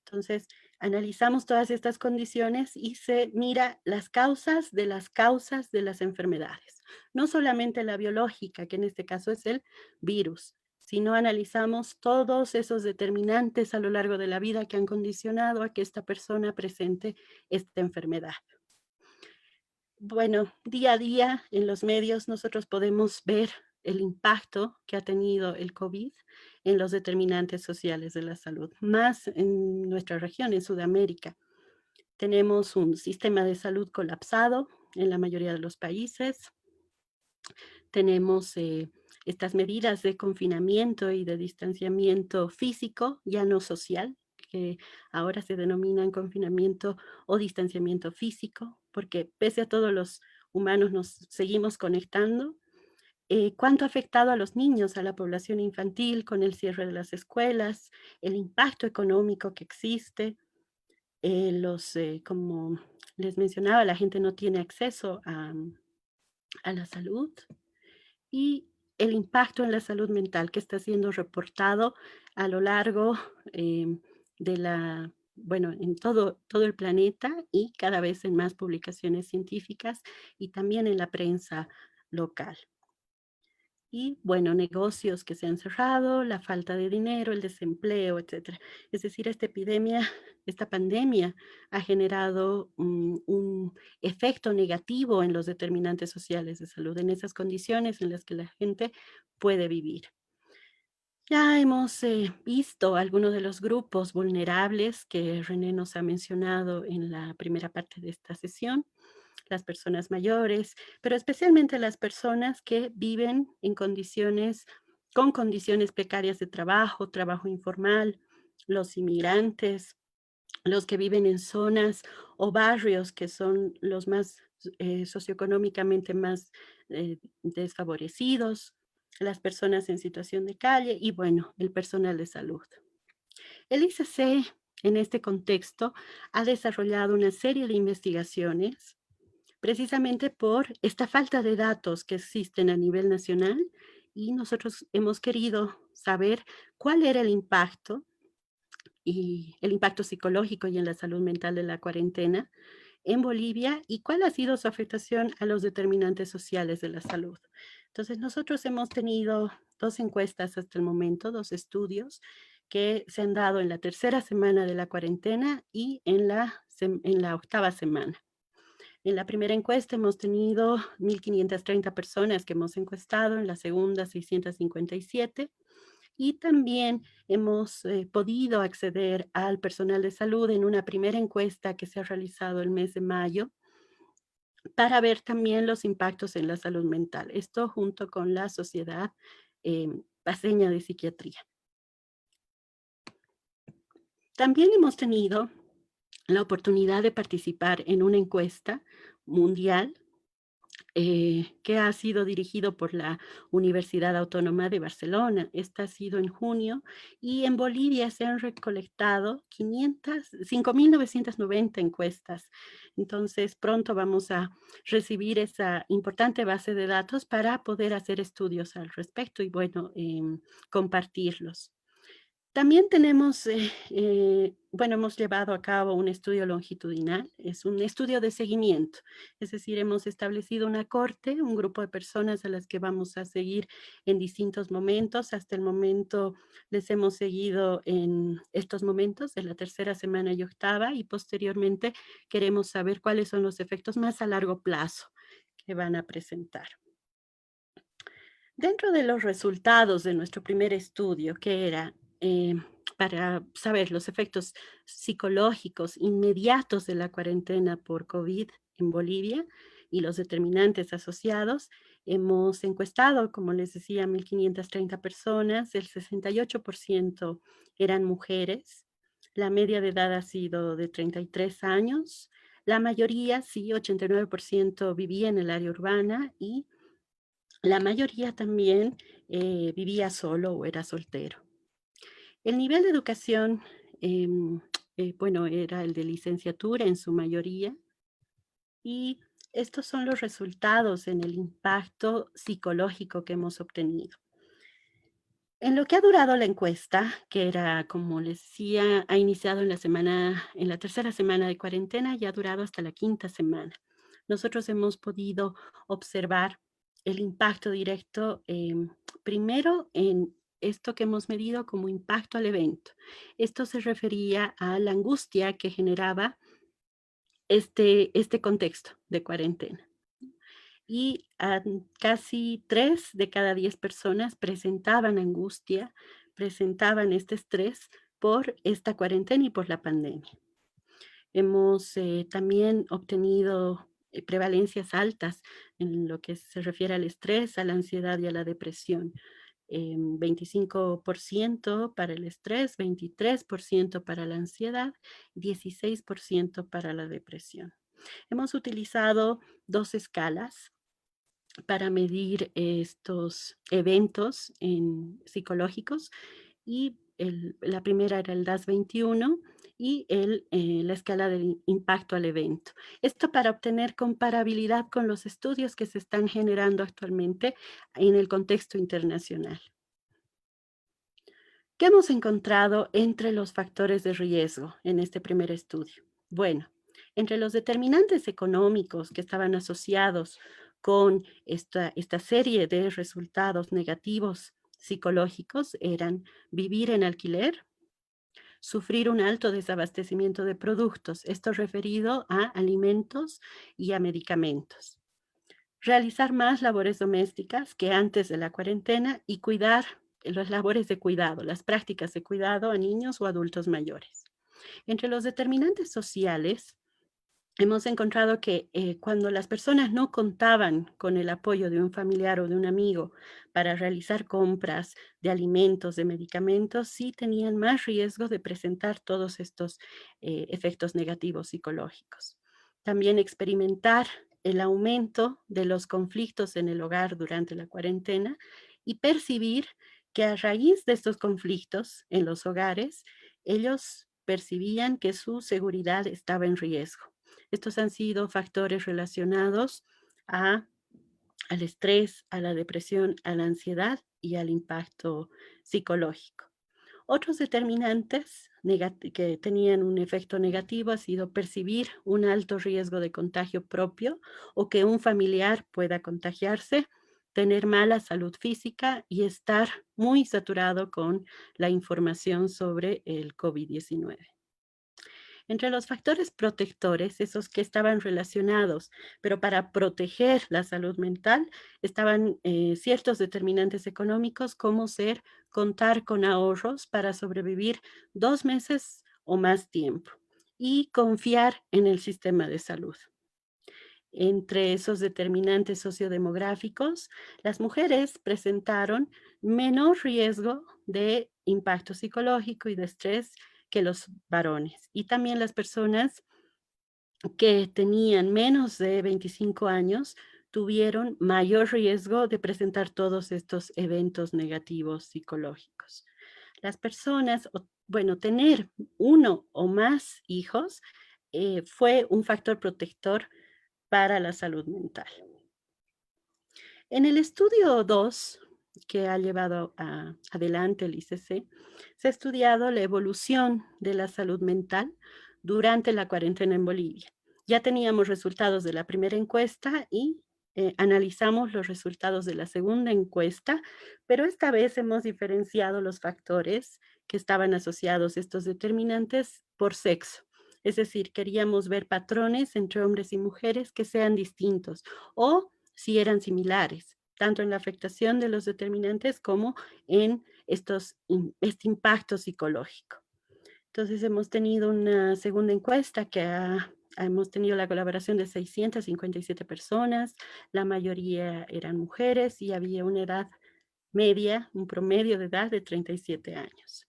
Entonces, analizamos todas estas condiciones y se mira las causas de las enfermedades. No solamente la biológica, que en este caso es el virus, sino analizamos todos esos determinantes a lo largo de la vida que han condicionado a que esta persona presente esta enfermedad. Bueno, día a día en los medios nosotros podemos ver el impacto que ha tenido el COVID en los determinantes sociales de la salud, más en nuestra región, en Sudamérica. Tenemos un sistema de salud colapsado en la mayoría de los países. Tenemos estas medidas de confinamiento y de distanciamiento físico, ya no social, que ahora se denominan confinamiento o distanciamiento físico, porque pese a todos los humanos nos seguimos conectando. ¿Cuánto ha afectado a los niños, a la población infantil con el cierre de las escuelas, el impacto económico que existe? Como les mencionaba, la gente no tiene acceso a la salud y el impacto en la salud mental que está siendo reportado a lo largo en todo el planeta y cada vez en más publicaciones científicas y también en la prensa local. Y bueno, negocios que se han cerrado, la falta de dinero, el desempleo, etcétera. Es decir, esta pandemia ha generado un efecto negativo en los determinantes sociales de salud, en esas condiciones en las que la gente puede vivir. Ya hemos visto algunos de los grupos vulnerables que René nos ha mencionado en la primera parte de esta sesión. Las personas mayores, pero especialmente las personas que viven con condiciones precarias de trabajo, trabajo informal, los inmigrantes, los que viven en zonas o barrios que son los más socioeconómicamente más desfavorecidos, las personas en situación de calle y, bueno, el personal de salud. El ICC, en este contexto, ha desarrollado una serie de investigaciones precisamente por esta falta de datos que existen a nivel nacional, y nosotros hemos querido saber cuál era el impacto psicológico y en la salud mental de la cuarentena en Bolivia y cuál ha sido su afectación a los determinantes sociales de la salud. Entonces, nosotros hemos tenido 2 encuestas hasta el momento, 2 estudios que se han dado en la tercera semana de la cuarentena y en la octava semana. En la primera encuesta hemos tenido 1.530 personas que hemos encuestado, en la segunda 657, y también hemos podido acceder al personal de salud en una primera encuesta que se ha realizado el mes de mayo para ver también los impactos en la salud mental. Esto junto con la Sociedad Paceña de Psiquiatría. También hemos tenido la oportunidad de participar en una encuesta mundial que ha sido dirigido por la Universidad Autónoma de Barcelona. Esta ha sido en junio y en Bolivia se han recolectado 5.990 encuestas. Entonces pronto vamos a recibir esa importante base de datos para poder hacer estudios al respecto y, bueno, compartirlos. También tenemos, bueno, hemos llevado a cabo un estudio longitudinal, es un estudio de seguimiento, es decir, hemos establecido una corte, un grupo de personas a las que vamos a seguir en distintos momentos. Hasta el momento les hemos seguido en estos momentos, de la tercera semana y octava, y posteriormente queremos saber cuáles son los efectos más a largo plazo que van a presentar. Dentro de los resultados de nuestro primer estudio, que era para saber los efectos psicológicos inmediatos de la cuarentena por COVID en Bolivia y los determinantes asociados, hemos encuestado, como les decía, 1.530 personas, el 68% eran mujeres, la media de edad ha sido de 33 años, la mayoría, sí, 89% vivía en el área urbana y la mayoría también vivía solo o era soltero. El nivel de educación, bueno, era el de licenciatura en su mayoría, y estos son los resultados en el impacto psicológico que hemos obtenido. En lo que ha durado la encuesta, que era, como les decía, ha iniciado en la tercera semana de cuarentena y ha durado hasta la quinta semana. Nosotros hemos podido observar el impacto directo, primero en esto que hemos medido como impacto al evento. Esto se refería a la angustia que generaba este contexto de cuarentena. Y casi 3 de cada 10 personas presentaban angustia, presentaban este estrés por esta cuarentena y por la pandemia. Hemos también obtenido prevalencias altas en lo que se refiere al estrés, a la ansiedad y a la depresión. 25% para el estrés, 23% para la ansiedad, 16% para la depresión. Hemos utilizado 2 escalas para medir estos eventos psicológicos, y la primera era el DAS-21 y la escala del impacto al evento. Esto para obtener comparabilidad con los estudios que se están generando actualmente en el contexto internacional. ¿Qué hemos encontrado entre los factores de riesgo en este primer estudio? Bueno, entre los determinantes económicos que estaban asociados con esta serie de resultados negativos psicológicos eran vivir en alquiler, sufrir un alto desabastecimiento de productos, esto referido a alimentos y a medicamentos, realizar más labores domésticas que antes de la cuarentena y cuidar las labores de cuidado, las prácticas de cuidado a niños o adultos mayores. Entre los determinantes sociales, hemos encontrado que cuando las personas no contaban con el apoyo de un familiar o de un amigo para realizar compras de alimentos, de medicamentos, sí tenían más riesgo de presentar todos estos efectos negativos psicológicos. También experimentar el aumento de los conflictos en el hogar durante la cuarentena y percibir que a raíz de estos conflictos en los hogares, ellos percibían que su seguridad estaba en riesgo. Estos han sido factores relacionados al estrés, a la depresión, a la ansiedad y al impacto psicológico. Otros determinantes que tenían un efecto negativo ha sido percibir un alto riesgo de contagio propio o que un familiar pueda contagiarse, tener mala salud física y estar muy saturado con la información sobre el COVID-19. Entre los factores protectores, esos que estaban relacionados, pero para proteger la salud mental, estaban ciertos determinantes económicos como contar con ahorros para sobrevivir 2 meses o más tiempo y confiar en el sistema de salud. Entre esos determinantes sociodemográficos, las mujeres presentaron menor riesgo de impacto psicológico y de estrés que los varones. Y también las personas que tenían menos de 25 años tuvieron mayor riesgo de presentar todos estos eventos negativos psicológicos. Las personas, bueno, tener uno o más hijos fue un factor protector para la salud mental. En el estudio 2, que ha llevado adelante el ICC, se ha estudiado la evolución de la salud mental durante la cuarentena en Bolivia. Ya teníamos resultados de la primera encuesta y analizamos los resultados de la segunda encuesta, pero esta vez hemos diferenciado los factores que estaban asociados a estos determinantes por sexo. Es decir, queríamos ver patrones entre hombres y mujeres que sean distintos o si eran similares, tanto en la afectación de los determinantes como en este impacto psicológico. Entonces hemos tenido una segunda encuesta que hemos tenido la colaboración de 657 personas, la mayoría eran mujeres y había una edad media, un promedio de edad de 37 años.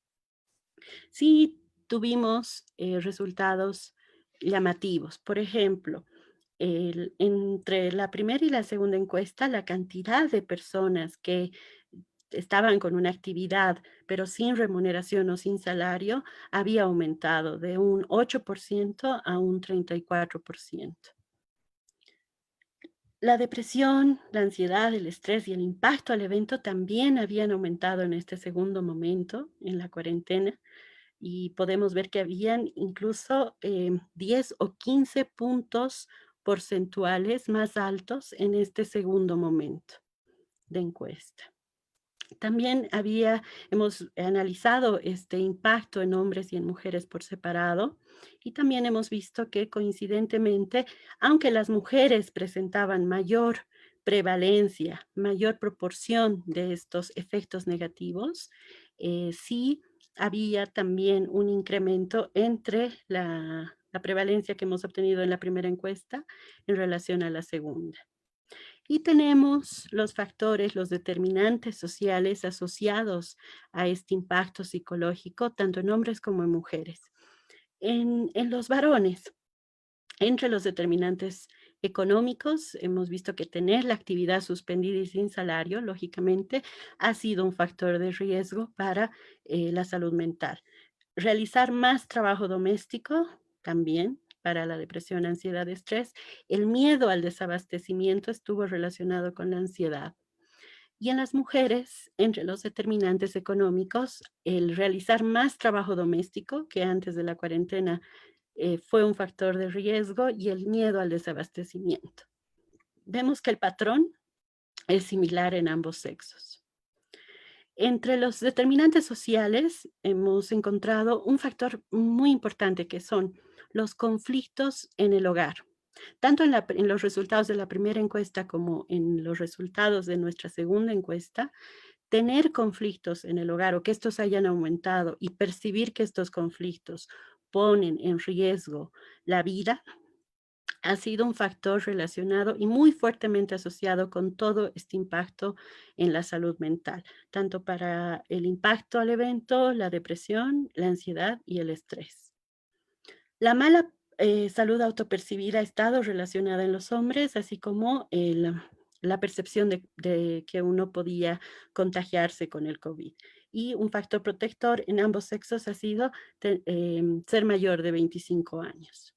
Sí tuvimos resultados llamativos. Por ejemplo, entre la primera y la segunda encuesta, la cantidad de personas que estaban con una actividad, pero sin remuneración o sin salario, había aumentado de un 8% a un 34%. La depresión, la ansiedad, el estrés y el impacto al evento también habían aumentado en este segundo momento, en la cuarentena, y podemos ver que habían incluso 10 o 15 puntos porcentuales más altos en este segundo momento de encuesta. También hemos analizado este impacto en hombres y en mujeres por separado y también hemos visto que coincidentemente, aunque las mujeres presentaban mayor prevalencia, mayor proporción de estos efectos negativos, sí había también un incremento entre la prevalencia que hemos obtenido en la primera encuesta en relación a la segunda. Y tenemos los factores, los determinantes sociales asociados a este impacto psicológico, tanto en hombres como en mujeres. En los varones, entre los determinantes económicos, hemos visto que tener la actividad suspendida y sin salario, lógicamente, ha sido un factor de riesgo para la salud mental. Realizar más trabajo doméstico también para la depresión, ansiedad, estrés. El miedo al desabastecimiento estuvo relacionado con la ansiedad. Y en las mujeres, entre los determinantes económicos, el realizar más trabajo doméstico que antes de la cuarentena fue un factor de riesgo y el miedo al desabastecimiento. Vemos que el patrón es similar en ambos sexos. Entre los determinantes sociales hemos encontrado un factor muy importante que son los conflictos en el hogar. Tanto en los resultados de la primera encuesta como en los resultados de nuestra segunda encuesta, tener conflictos en el hogar o que estos hayan aumentado y percibir que estos conflictos ponen en riesgo la vida, ha sido un factor relacionado y muy fuertemente asociado con todo este impacto en la salud mental, tanto para el impacto al evento, la depresión, la ansiedad y el estrés. La mala salud autopercibida ha estado relacionada en los hombres, así como el la percepción de que uno podía contagiarse con el COVID. Y un factor protector en ambos sexos ha sido ser mayor de 25 años.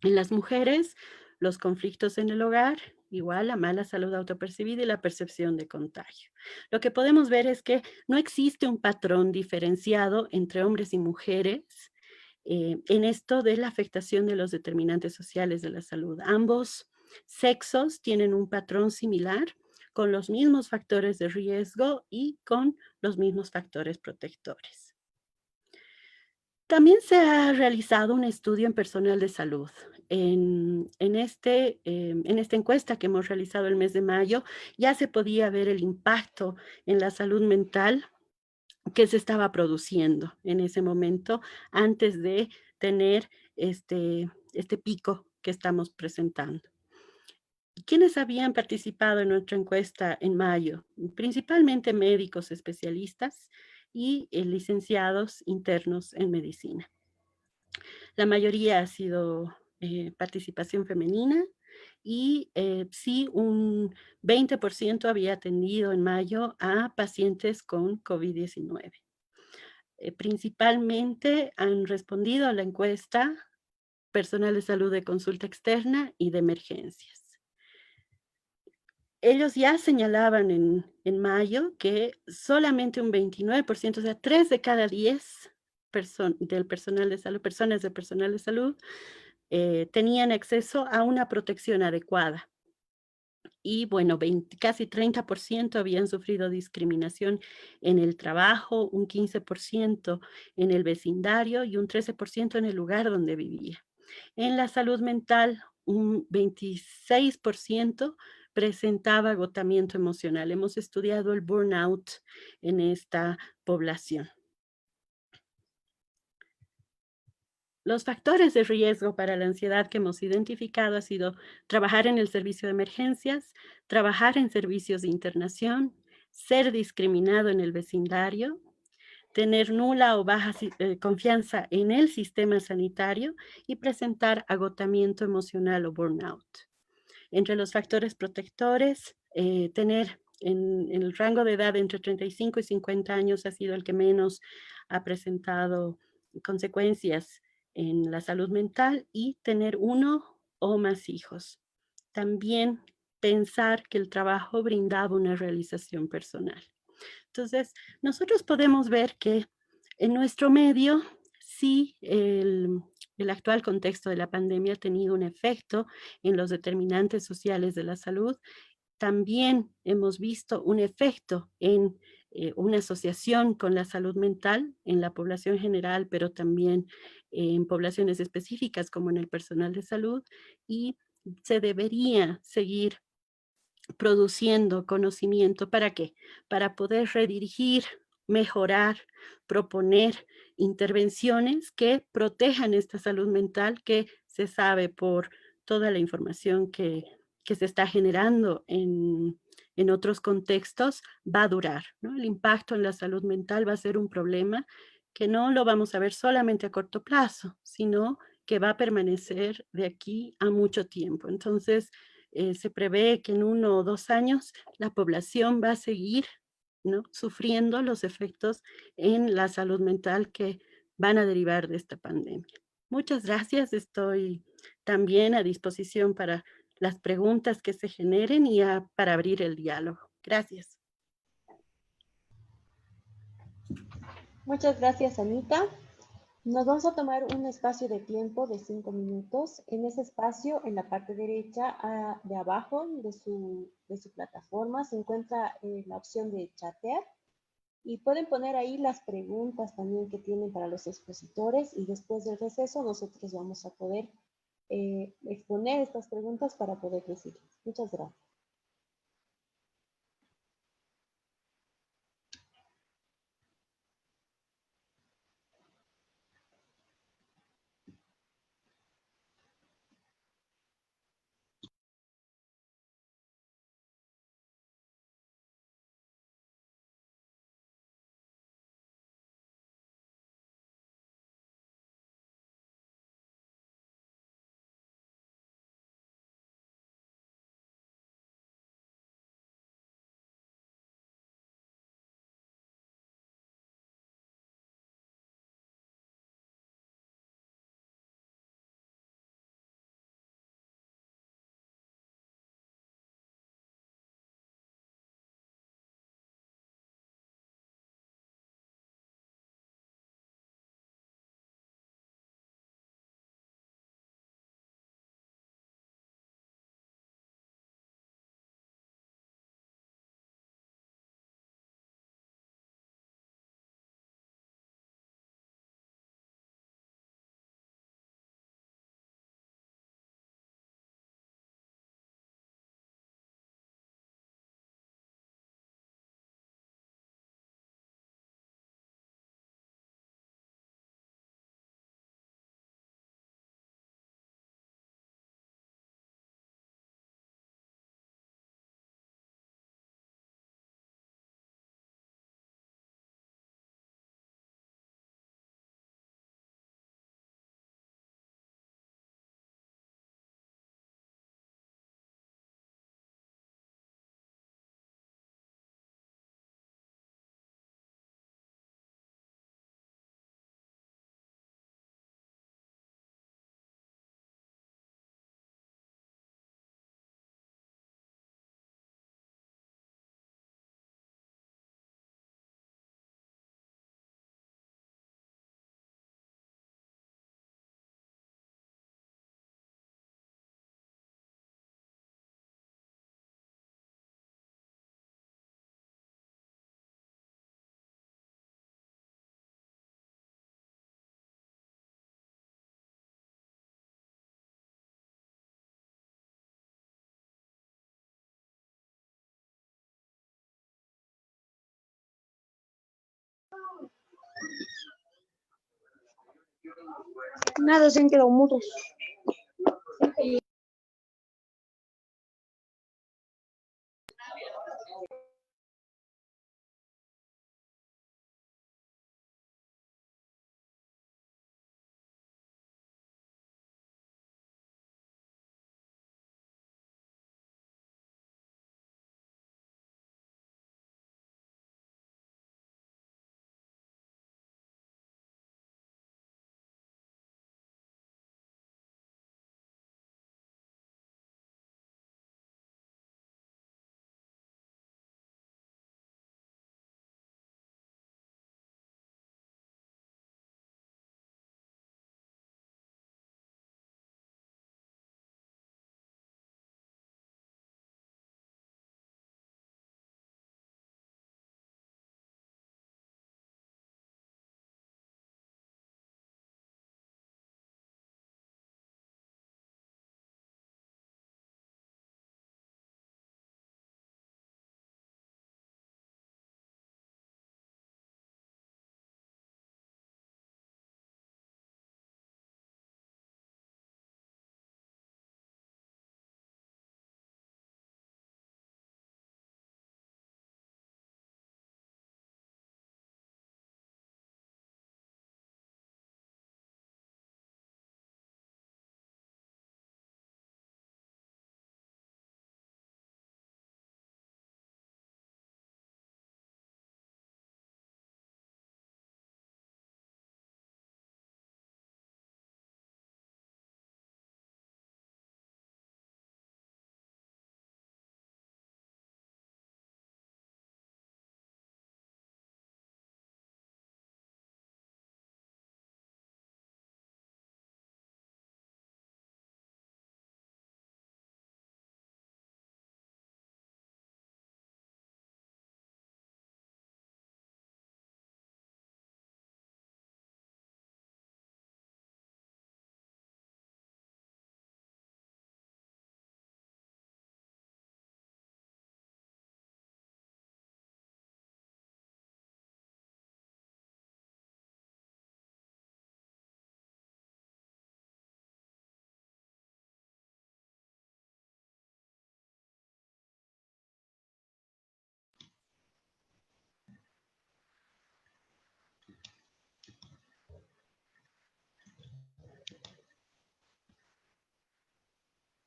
En las mujeres, los conflictos en el hogar, igual la mala salud autopercibida y la percepción de contagio. Lo que podemos ver es que no existe un patrón diferenciado entre hombres y mujeres en esto de la afectación de los determinantes sociales de la salud. Ambos sexos tienen un patrón similar con los mismos factores de riesgo y con los mismos factores protectores. También se ha realizado un estudio en personal de salud. En esta encuesta que hemos realizado el mes de mayo, ya se podía ver el impacto en la salud mental que se estaba produciendo en ese momento antes de tener este pico que estamos presentando. ¿Quiénes habían participado en nuestra encuesta en mayo? Principalmente médicos especialistas y licenciados internos en medicina. La mayoría ha sido participación femenina y sí un 20% había atendido en mayo a pacientes con COVID-19. Principalmente han respondido a la encuesta personal de salud de consulta externa y de emergencias. Ellos ya señalaban en mayo que solamente un 29%, o sea, 3 de cada 10 del personal de salud, personas del personal de salud, tenían acceso a una protección adecuada. Y bueno, casi 30% habían sufrido discriminación en el trabajo, un 15% en el vecindario y un 13% en el lugar donde vivía. En la salud mental, un 26% presentaba agotamiento emocional. Hemos estudiado el burnout en esta población. Los factores de riesgo para la ansiedad que hemos identificado ha sido trabajar en el servicio de emergencias, trabajar en servicios de internación, ser discriminado en el vecindario, tener nula o baja confianza en el sistema sanitario y presentar agotamiento emocional o burnout. Entre los factores protectores, tener en el rango de edad entre 35 y 50 años ha sido el que menos ha presentado consecuencias en la salud mental y tener uno o más hijos. También pensar que el trabajo brindaba una realización personal. Entonces, nosotros podemos ver que en nuestro medio, sí, el actual contexto de la pandemia ha tenido un efecto en los determinantes sociales de la salud. También hemos visto un efecto en una asociación con la salud mental en la población general, pero también en poblaciones específicas como en el personal de salud, y se debería seguir produciendo conocimiento. ¿Para qué? Para poder redirigir, mejorar, proponer intervenciones que protejan esta salud mental que se sabe por toda la información que se está generando en otros contextos, va a durar, ¿no? El impacto en la salud mental va a ser un problema que no lo vamos a ver solamente a corto plazo, sino que va a permanecer de aquí a mucho tiempo. Entonces, se prevé que en 1 o 2 años la población va a seguir, ¿no?, sufriendo los efectos en la salud mental que van a derivar de esta pandemia. Muchas gracias, estoy también a disposición para las preguntas que se generen y para abrir el diálogo. Gracias. Muchas gracias, Anita. Nos vamos a tomar un espacio de tiempo de 5 minutos. En ese espacio, en la parte derecha de abajo de su plataforma, se encuentra la opción de chatear y pueden poner ahí las preguntas también que tienen para los expositores y después del receso nosotros vamos a poder exponer estas preguntas para poder decirles. Muchas gracias. Nada, se han quedado mudos.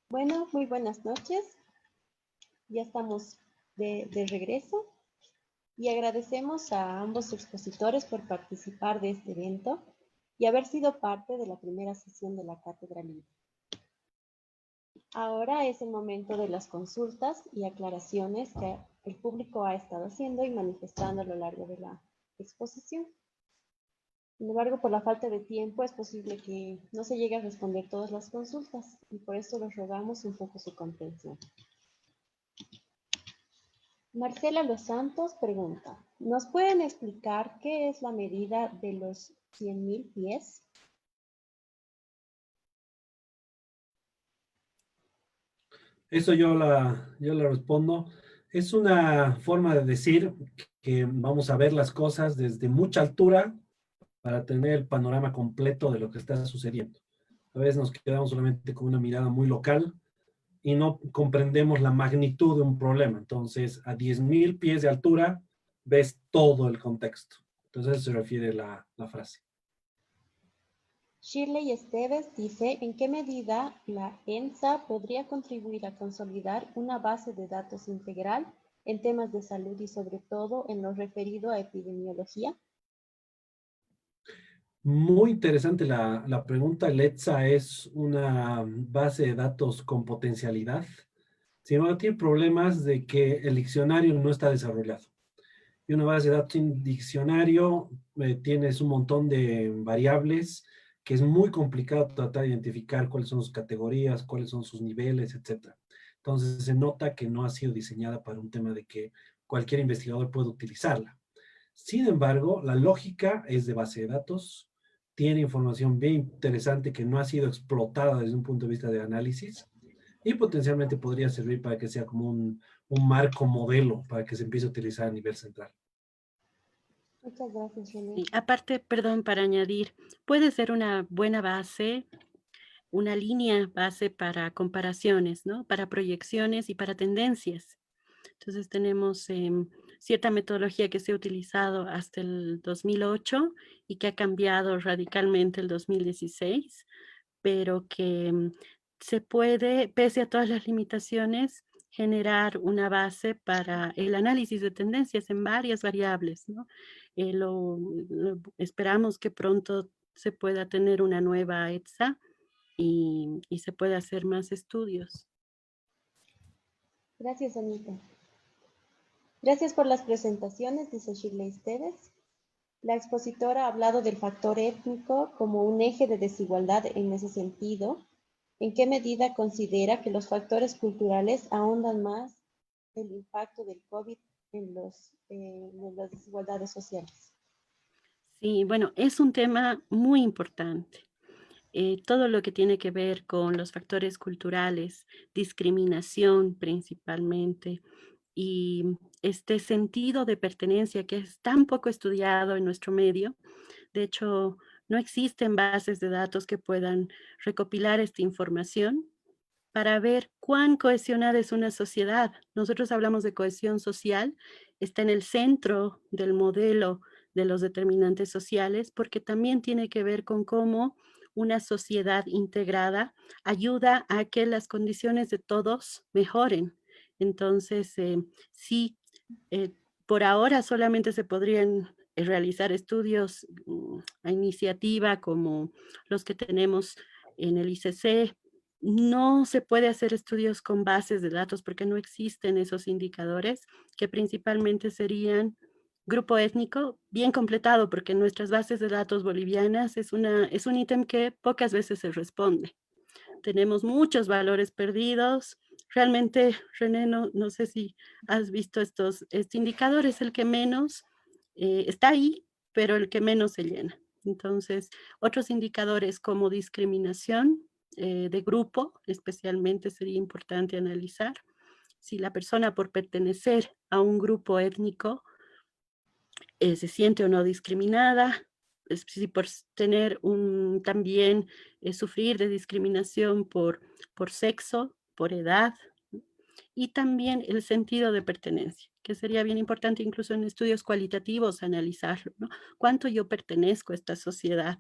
Bueno, muy buenas noches. Ya estamos de regreso y agradecemos a ambos expositores por participar de este evento y haber sido parte de la primera sesión de la Cátedra Libre. Ahora es el momento de las consultas y aclaraciones que el público ha estado haciendo y manifestando a lo largo de la exposición. Sin embargo, por la falta de tiempo es posible que no se llegue a responder todas las consultas y por eso les rogamos un poco su comprensión. Marcela Los Santos pregunta, ¿nos pueden explicar qué es la medida de los 100.000 pies? Eso yo la respondo. Es una forma de decir que vamos a ver las cosas desde mucha altura para tener el panorama completo de lo que está sucediendo. A veces nos quedamos solamente con una mirada muy local y no comprendemos la magnitud de un problema. Entonces, a 10.000 pies de altura, ves todo el contexto. Entonces, a eso se refiere la frase. Shirley Esteves dice, ¿en qué medida la ENSA podría contribuir a consolidar una base de datos integral en temas de salud y sobre todo en lo referido a epidemiología? Muy interesante la pregunta. El ETSA es una base de datos con potencialidad. Sin embargo, tiene problemas de que el diccionario no está desarrollado. Y una base de datos sin diccionario tienes un montón de variables que es muy complicado tratar de identificar cuáles son sus categorías, cuáles son sus niveles, etc. Entonces se nota que no ha sido diseñada para un tema de que cualquier investigador pueda utilizarla. Sin embargo, la lógica es de base de datos, tiene información bien interesante que no ha sido explotada desde un punto de vista de análisis y potencialmente podría servir para que sea como un marco modelo para que se empiece a utilizar a nivel central. Muchas gracias, René. Y aparte, perdón, para añadir, puede ser una buena base, una línea base para comparaciones, ¿no? Para proyecciones y para tendencias. Entonces tenemos cierta metodología que se ha utilizado hasta el 2008 y que ha cambiado radicalmente el 2016, pero que se puede, pese a todas las limitaciones, generar una base para el análisis de tendencias en varias variables, ¿no? Esperamos que pronto se pueda tener una nueva ETSA y se pueda hacer más estudios. Gracias, Anita. Gracias por las presentaciones, dice Shirley Esteves. La expositora ha hablado del factor étnico como un eje de desigualdad en ese sentido. ¿En qué medida considera que los factores culturales ahondan más el impacto del COVID en las desigualdades sociales? Sí, bueno, es un tema muy importante. Todo lo que tiene que ver con los factores culturales, discriminación principalmente, y este sentido de pertenencia que es tan poco estudiado en nuestro medio. De hecho, no existen bases de datos que puedan recopilar esta información para ver cuán cohesionada es una sociedad. Nosotros hablamos de cohesión social, está en el centro del modelo de los determinantes sociales, porque también tiene que ver con cómo una sociedad integrada ayuda a que las condiciones de todos mejoren. Entonces, sí, por ahora solamente se podrían realizar estudios a iniciativa como los que tenemos en el ICC. No se puede hacer estudios con bases de datos porque no existen esos indicadores, que principalmente serían grupo étnico bien completado, porque en nuestras bases de datos bolivianas es un ítem que pocas veces se responde. Tenemos muchos valores perdidos. Realmente, René, no sé si has visto este indicador, es el que menos está ahí, pero el que menos se llena. Entonces, otros indicadores como discriminación de grupo, especialmente sería importante analizar si la persona por pertenecer a un grupo étnico se siente o no discriminada, si por tener también sufrir de discriminación por sexo, por edad, y también el sentido de pertenencia, que sería bien importante incluso en estudios cualitativos analizarlo, ¿no? ¿Cuánto yo pertenezco a esta sociedad?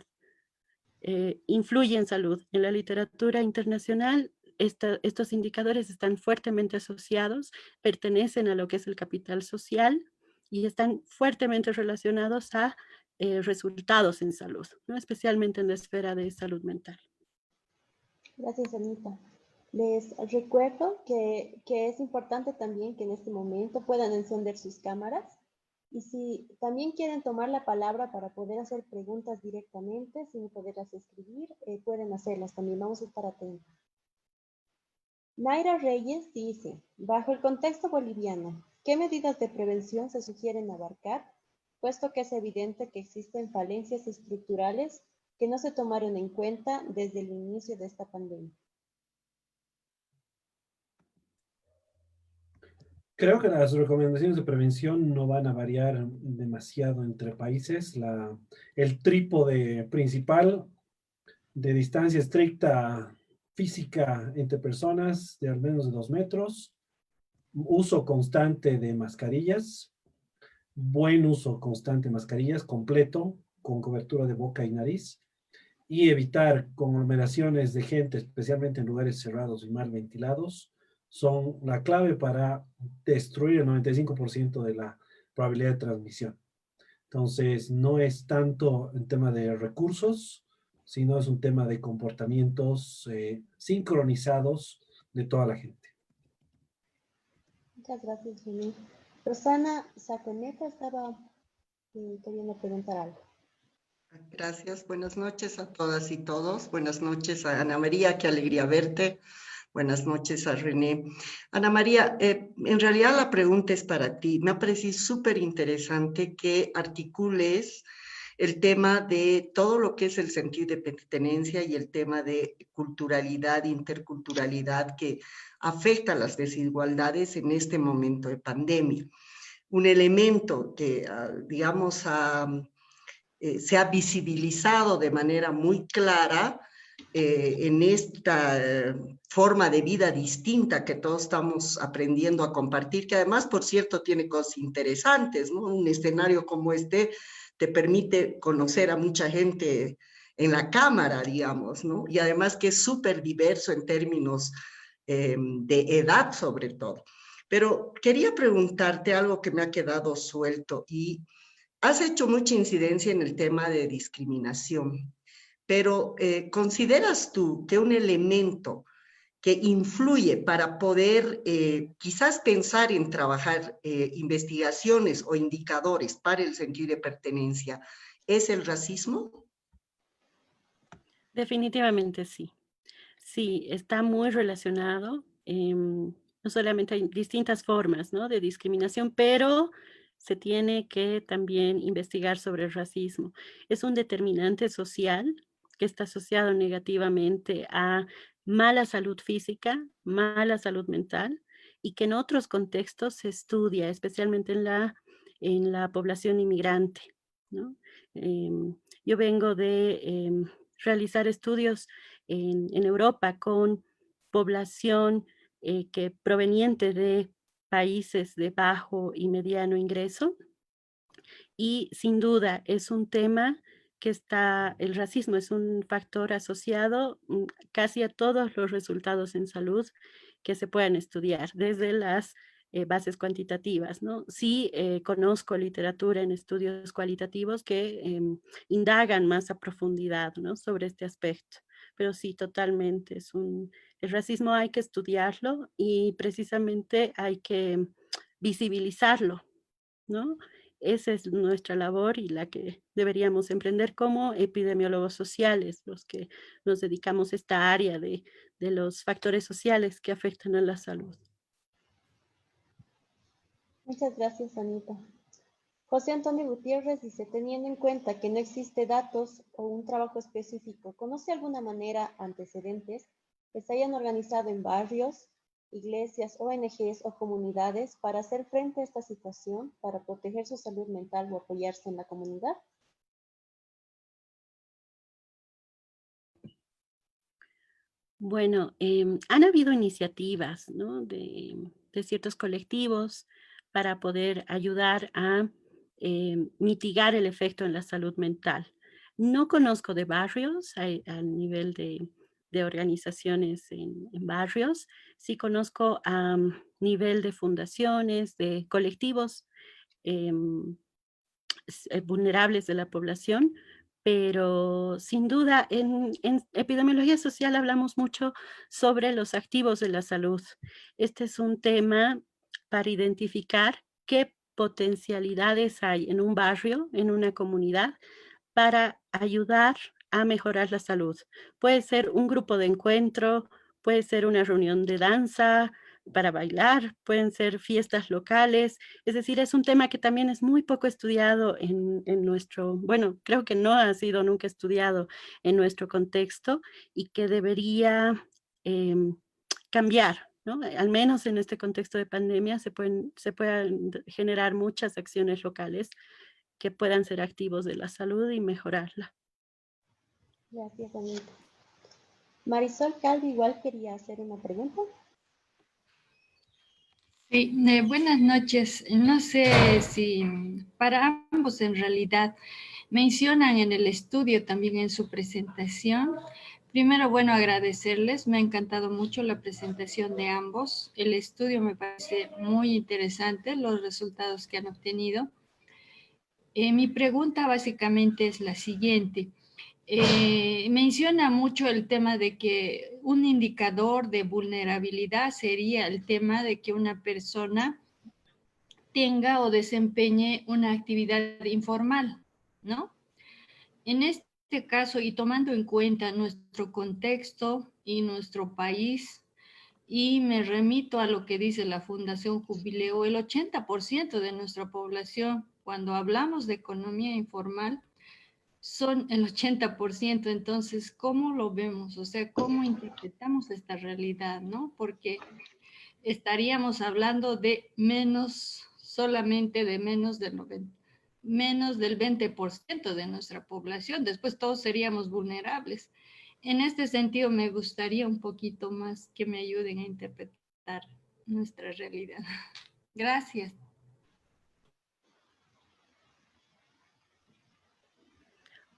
Influye en salud. En la literatura internacional, estos indicadores están fuertemente asociados, pertenecen a lo que es el capital social y están fuertemente relacionados a resultados en salud, ¿no? Especialmente en la esfera de salud mental. Gracias, Anita. Les recuerdo que es importante también que en este momento puedan encender sus cámaras y si también quieren tomar la palabra para poder hacer preguntas directamente sin poderlas escribir, pueden hacerlas también. Vamos a estar atentos. Naira Reyes dice, bajo el contexto boliviano, ¿qué medidas de prevención se sugieren abarcar, puesto que es evidente que existen falencias estructurales que no se tomaron en cuenta desde el inicio de esta pandemia? Creo que las recomendaciones de prevención no van a variar demasiado entre países. El trípode principal de distancia estricta física entre personas de al menos de 2 metros, uso constante de mascarillas, buen uso constante de mascarillas, completo, con cobertura de boca y nariz, y evitar conglomeraciones de gente, especialmente en lugares cerrados y mal ventilados, son la clave para destruir el 95% de la probabilidad de transmisión. Entonces, no es tanto un tema de recursos, sino es un tema de comportamientos sincronizados de toda la gente. Muchas gracias, René. Rosana Saconeta estaba queriendo preguntar algo. Gracias, buenas noches a todas y todos. Buenas noches a Ana María, qué alegría verte. Buenas noches a René. Ana María, en realidad la pregunta es para ti. Me ha parecido súper interesante que articules el tema de todo lo que es el sentido de pertenencia y el tema de culturalidad, interculturalidad que afecta a las desigualdades en este momento de pandemia. un elemento que, digamos, se ha visibilizado de manera muy clara en esta forma de vida distinta que todos estamos aprendiendo a compartir, que además, por cierto, tiene cosas interesantes, ¿no? Un escenario como este te permite conocer a mucha gente en la cámara, digamos, ¿no? Y además que es súper diverso en términos de edad, sobre todo. Pero quería preguntarte algo que me ha quedado suelto y has hecho mucha incidencia en el tema de discriminación, pero ¿consideras tú que un elemento que influye para poder quizás pensar en trabajar investigaciones o indicadores para el sentido de pertenencia es el racismo? Definitivamente sí. Sí, está muy relacionado. No solamente hay distintas formas, ¿no?, de discriminación, pero se tiene que también investigar sobre el racismo. Es un determinante social que está asociado negativamente a mala salud física, mala salud mental, y que en otros contextos se estudia, especialmente en la población inmigrante, ¿no? Yo vengo de realizar estudios en Europa con población que proveniente de países de bajo y mediano ingreso, y sin duda es un tema que el racismo es un factor asociado casi a todos los resultados en salud que se puedan estudiar, desde las bases cuantitativas, ¿no? Sí, conozco literatura en estudios cualitativos que indagan más a profundidad, ¿no?, sobre este aspecto, pero sí, totalmente, el racismo hay que estudiarlo y precisamente hay que visibilizarlo, ¿no? Esa es nuestra labor y la que deberíamos emprender como epidemiólogos sociales, los que nos dedicamos a esta área de los factores sociales que afectan a la salud. Muchas gracias, Anita. José Antonio Gutiérrez dice, teniendo en cuenta que no existe datos o un trabajo específico, ¿conoce alguna manera, antecedentes, que se hayan organizado en barrios, iglesias, ONGs o comunidades para hacer frente a esta situación, para proteger su salud mental o apoyarse en la comunidad? Bueno, han habido iniciativas, ¿no?, de ciertos colectivos para poder ayudar a mitigar el efecto en la salud mental. No conozco de barrios a nivel de organizaciones en barrios. Sí conozco a nivel de fundaciones, de colectivos em, vulnerables de la población, pero sin duda en epidemiología social hablamos mucho sobre los activos de la salud. Este es un tema para identificar qué potencialidades hay en un barrio, en una comunidad, para ayudar a mejorar la salud. Puede ser un grupo de encuentro, puede ser una reunión de danza para bailar, pueden ser fiestas locales. Es decir, es un tema que también es muy poco estudiado en nuestro, bueno, creo que no ha sido nunca estudiado en nuestro contexto y que debería cambiar, ¿no? Al menos en este contexto de pandemia se pueden generar muchas acciones locales que puedan ser activos de la salud y mejorarla. Gracias, Anita. Marisol Calvi igual quería hacer una pregunta. Sí, buenas noches. No sé si para ambos en realidad mencionan en el estudio, también en su presentación. Primero, bueno, agradecerles. Me ha encantado mucho la presentación de ambos. El estudio me parece muy interesante, los resultados que han obtenido. Mi pregunta básicamente es la siguiente. Menciona mucho el tema de que un indicador de vulnerabilidad sería el tema de que una persona tenga o desempeñe una actividad informal, ¿no? En este caso, y tomando en cuenta nuestro contexto y nuestro país, y me remito a lo que dice la Fundación Jubileo, el 80% de nuestra población, cuando hablamos de economía informal, son el 80%. Entonces, ¿cómo lo vemos? O sea, ¿cómo interpretamos esta realidad, no? Porque estaríamos hablando de menos solamente de menos del 20% de nuestra población. Después todos seríamos vulnerables. En este sentido, me gustaría un poquito más que me ayuden a interpretar nuestra realidad. Gracias.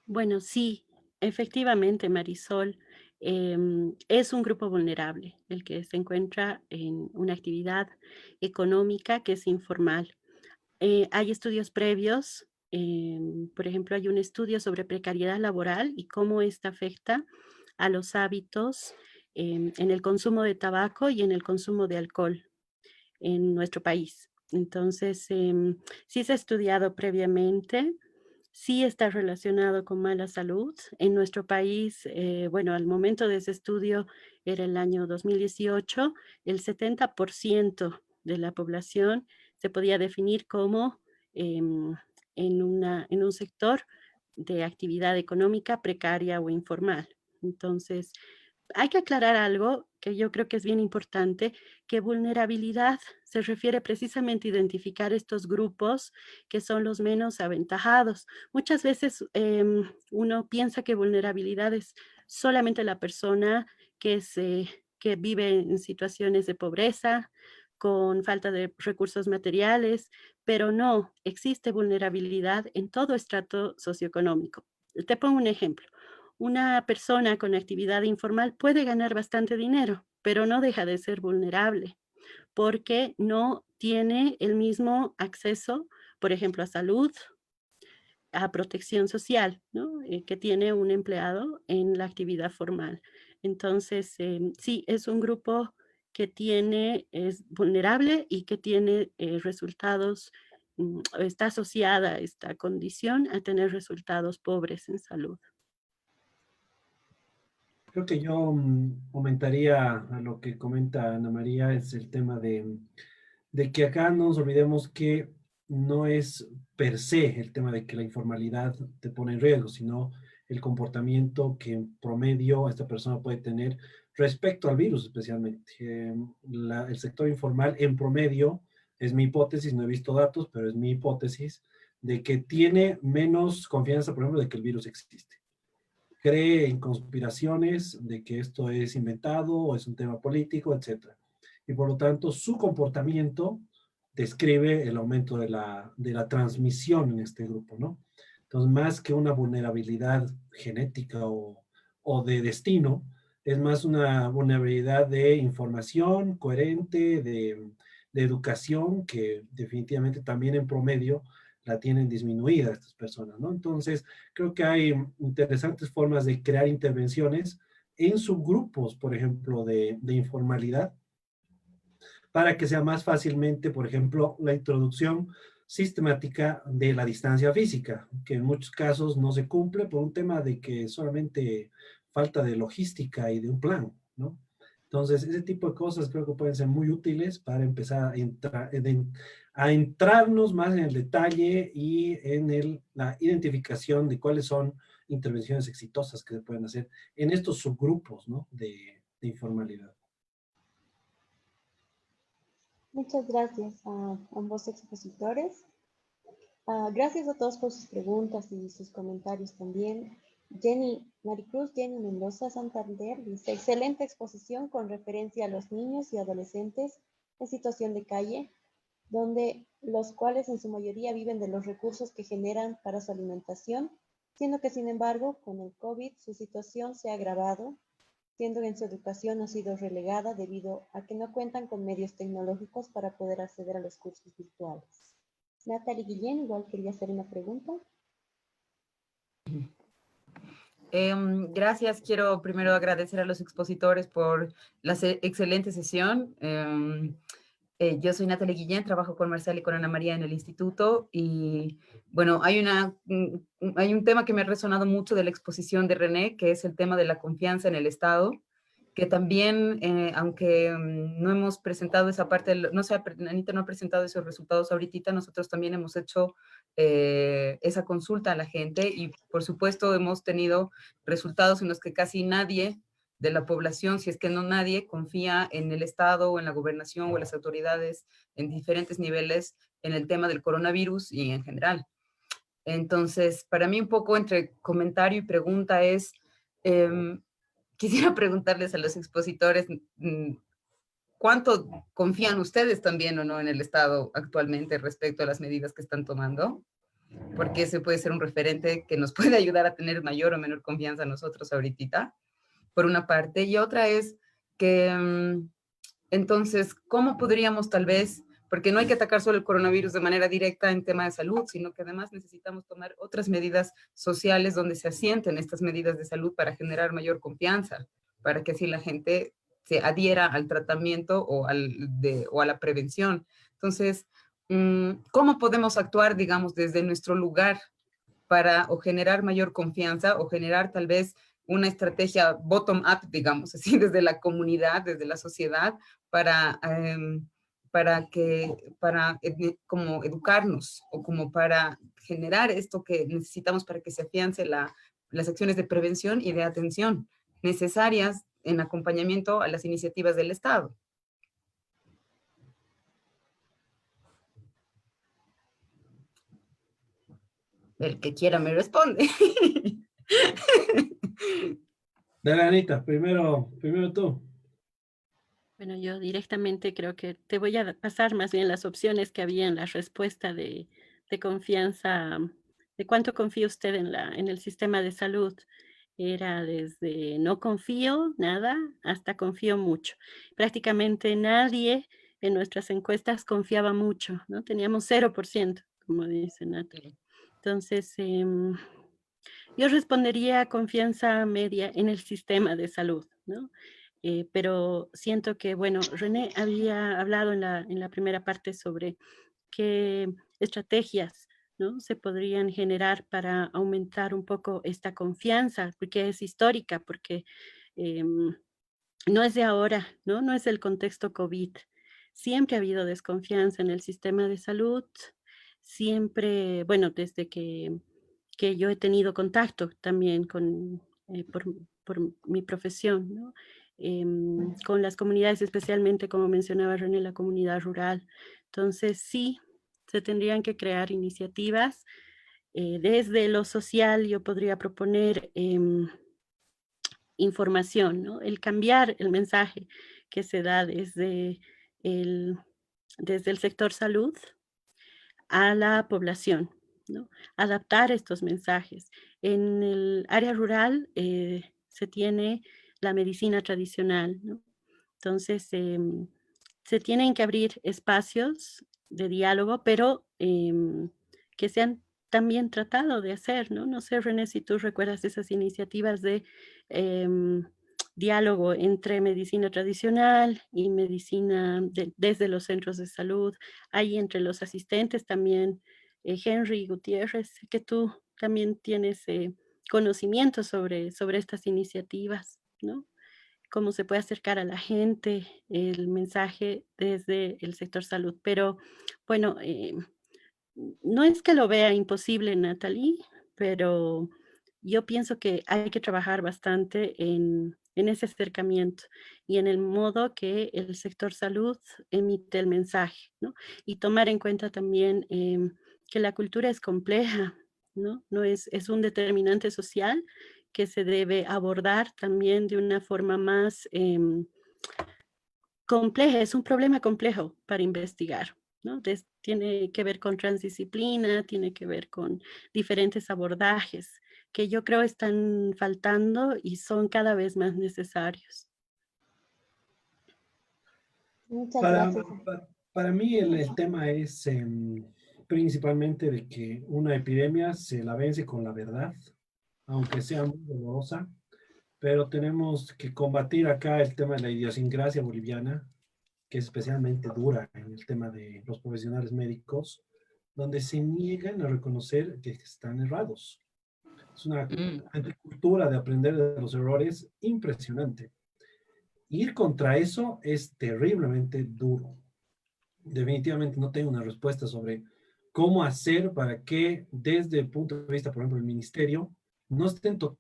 Bueno, sí, efectivamente, Marisol, es un grupo vulnerable el que se encuentra en una actividad económica que es informal. Hay estudios previos, por ejemplo, hay un estudio sobre precariedad laboral y cómo esta afecta a los hábitos en el consumo de tabaco y en el consumo de alcohol en nuestro país. Entonces, sí se ha estudiado previamente, sí está relacionado con mala salud. En nuestro país, bueno, al momento de ese estudio era el año 2018, el 70% de la población se podía definir como en un sector de actividad económica precaria o informal. Entonces, hay que aclarar algo que yo creo que es bien importante, que vulnerabilidad se refiere precisamente a identificar estos grupos que son los menos aventajados. Muchas veces uno piensa que vulnerabilidad es solamente la persona que vive en situaciones de pobreza, con falta de recursos materiales, pero no, existe vulnerabilidad en todo estrato socioeconómico. Te pongo un ejemplo. Una persona con actividad informal puede ganar bastante dinero, pero no deja de ser vulnerable porque no tiene el mismo acceso, por ejemplo, a salud, a protección social, ¿no? Que tiene un empleado en la actividad formal. Entonces, sí, es un grupo que es vulnerable y que tiene resultados, está asociada esta condición a tener resultados pobres en salud. Creo que yo comentaría a lo que comenta Ana María, es el tema de que acá no nos olvidemos que no es per se el tema de que la informalidad te pone en riesgo, sino el comportamiento que en promedio esta persona puede tener respecto al virus especialmente. El sector informal en promedio, es mi hipótesis, no he visto datos, pero es mi hipótesis, de que tiene menos confianza, por ejemplo, de que el virus existe. Cree en conspiraciones de que esto es inventado o es un tema político, etc. Y por lo tanto, su comportamiento describe el aumento de la transmisión en este grupo, ¿no? Entonces, más que una vulnerabilidad genética o de destino, es más una vulnerabilidad de información coherente, de educación, que definitivamente también en promedio la tienen disminuida estas personas, ¿no? Entonces, creo que hay interesantes formas de crear intervenciones en subgrupos, por ejemplo, de informalidad, para que sea más fácilmente, por ejemplo, la introducción sistemática de la distancia física, que en muchos casos no se cumple por un tema de que solamente falta de logística y de un plan, ¿no? Entonces, ese tipo de cosas creo que pueden ser muy útiles para empezar a entrarnos más en el detalle y en la identificación de cuáles son intervenciones exitosas que se pueden hacer en estos subgrupos, ¿no? de informalidad. Muchas gracias a ambos expositores. Gracias a todos por sus preguntas y sus comentarios también. Maricruz Jenny Mendoza Santander dice, excelente exposición con referencia a los niños y adolescentes en situación de calle, donde los cuales en su mayoría viven de los recursos que generan para su alimentación, siendo que sin embargo con el COVID su situación se ha agravado, siendo que en su educación ha sido relegada debido a que no cuentan con medios tecnológicos para poder acceder a los cursos virtuales. Natalie Guillén, igual quería hacer una pregunta. Gracias. Quiero primero agradecer a los expositores por la excelente sesión. Yo soy Natalie Guillén, trabajo con Marcela y con Ana María en el instituto y bueno, hay un tema que me ha resonado mucho de la exposición de René, que es el tema de la confianza en el Estado, que también, aunque no hemos presentado esa parte, Anita no ha presentado esos resultados ahorita, nosotros también hemos hecho esa consulta a la gente y por supuesto hemos tenido resultados en los que casi nadie de la población, si es que no nadie confía en el Estado o en la gobernación o en las autoridades en diferentes niveles en el tema del coronavirus y en general. Entonces, para mí un poco entre comentario y pregunta es, quisiera preguntarles a los expositores, ¿cuánto confían ustedes también o no en el Estado actualmente respecto a las medidas que están tomando? Porque ese puede ser un referente que nos puede ayudar a tener mayor o menor confianza a nosotros ahorita, por una parte. Y otra es que, entonces, ¿cómo podríamos tal vez, porque no hay que atacar solo el coronavirus de manera directa en tema de salud, sino que además necesitamos tomar otras medidas sociales donde se asienten estas medidas de salud para generar mayor confianza, para que así la gente se adhiera al tratamiento o a la prevención? Entonces, ¿cómo podemos actuar, digamos, desde nuestro lugar para o generar mayor confianza o generar tal vez una estrategia bottom-up, digamos, así, desde la comunidad, desde la sociedad, para como educarnos o como para generar esto que necesitamos para que se afiance las acciones de prevención y de atención necesarias en acompañamiento a las iniciativas del Estado? El que quiera me responde. Dale, Anita, primero tú. Bueno, yo directamente creo que te voy a pasar más bien las opciones que había en la respuesta de confianza, de cuánto confía usted en el sistema de salud. Era desde no confío nada hasta confío mucho. Prácticamente nadie en nuestras encuestas confiaba mucho, ¿no? Teníamos 0%, como dice Natalie. Entonces, yo respondería confianza media en el sistema de salud, ¿no? Pero siento que, bueno, René había hablado en la primera parte sobre qué estrategias, ¿no?, se podrían generar para aumentar un poco esta confianza, porque es histórica, porque no es de ahora, ¿no? No es el contexto COVID. Siempre ha habido desconfianza en el sistema de salud, siempre, bueno, desde que yo he tenido contacto también con, por mi profesión, ¿no? Con las comunidades, especialmente, como mencionaba René, la comunidad rural. Entonces, sí, se tendrían que crear iniciativas. Desde lo social, yo podría proponer información, ¿no? El cambiar el mensaje que se da desde el sector salud a la población, ¿no? Adaptar estos mensajes. En el área rural se tiene la medicina tradicional, ¿no? Entonces, se tienen que abrir espacios de diálogo, pero que se han también tratado de hacer, ¿no? No sé, René, si tú recuerdas esas iniciativas de diálogo entre medicina tradicional y medicina desde los centros de salud, ahí entre los asistentes también, Henry Gutiérrez, que tú también tienes conocimiento sobre estas iniciativas, ¿no? Cómo se puede acercar a la gente el mensaje desde el sector salud. Pero bueno, no es que lo vea imposible, Natalie, pero yo pienso que hay que trabajar bastante en ese acercamiento y en el modo que el sector salud emite el mensaje, ¿no? Y tomar en cuenta también que la cultura es compleja, ¿no? No es un determinante social que se debe abordar también de una forma más compleja, es un problema complejo para investigar, ¿no? Tiene que ver con transdisciplina, tiene que ver con diferentes abordajes que yo creo están faltando y son cada vez más necesarios. Muchas Para, gracias. para mí el tema es principalmente de que una epidemia se la vence con la verdad, aunque sea muy dolorosa, pero tenemos que combatir acá el tema de la idiosincrasia boliviana, que es especialmente dura en el tema de los profesionales médicos, donde se niegan a reconocer que están errados. Es una anticultura de aprender de los errores impresionante. Ir contra eso es terriblemente duro. Definitivamente no tengo una respuesta sobre cómo hacer para que desde el punto de vista, por ejemplo, del ministerio, no estén todo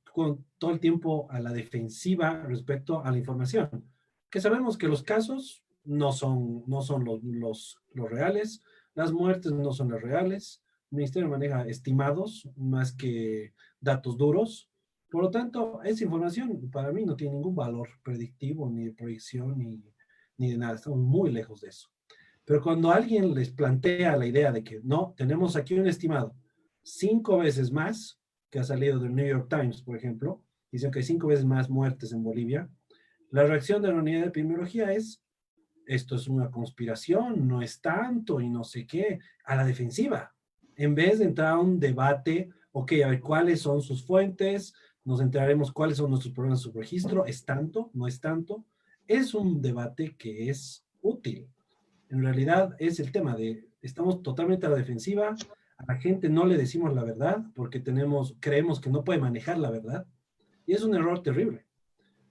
el tiempo a la defensiva respecto a la información. Que sabemos que los casos no son los reales, las muertes no son las reales, el ministerio maneja estimados más que datos duros. Por lo tanto, esa información para mí no tiene ningún valor predictivo, ni de proyección, ni de nada. Estamos muy lejos de eso. Pero cuando alguien les plantea la idea de que no, tenemos aquí un estimado 5 veces más, que ha salido del New York Times, por ejemplo, dicen que hay 5 veces más muertes en Bolivia, la reacción de la unidad de epidemiología es, esto es una conspiración, no es tanto y no sé qué, a la defensiva, en vez de entrar a un debate, ok, a ver cuáles son sus fuentes, nos enteraremos cuáles son nuestros problemas de subregistro, ¿es tanto? ¿No es tanto? Es un debate que es útil. En realidad es el tema de, estamos totalmente a la defensiva, a la gente no le decimos la verdad porque creemos que no puede manejar la verdad, y es un error terrible.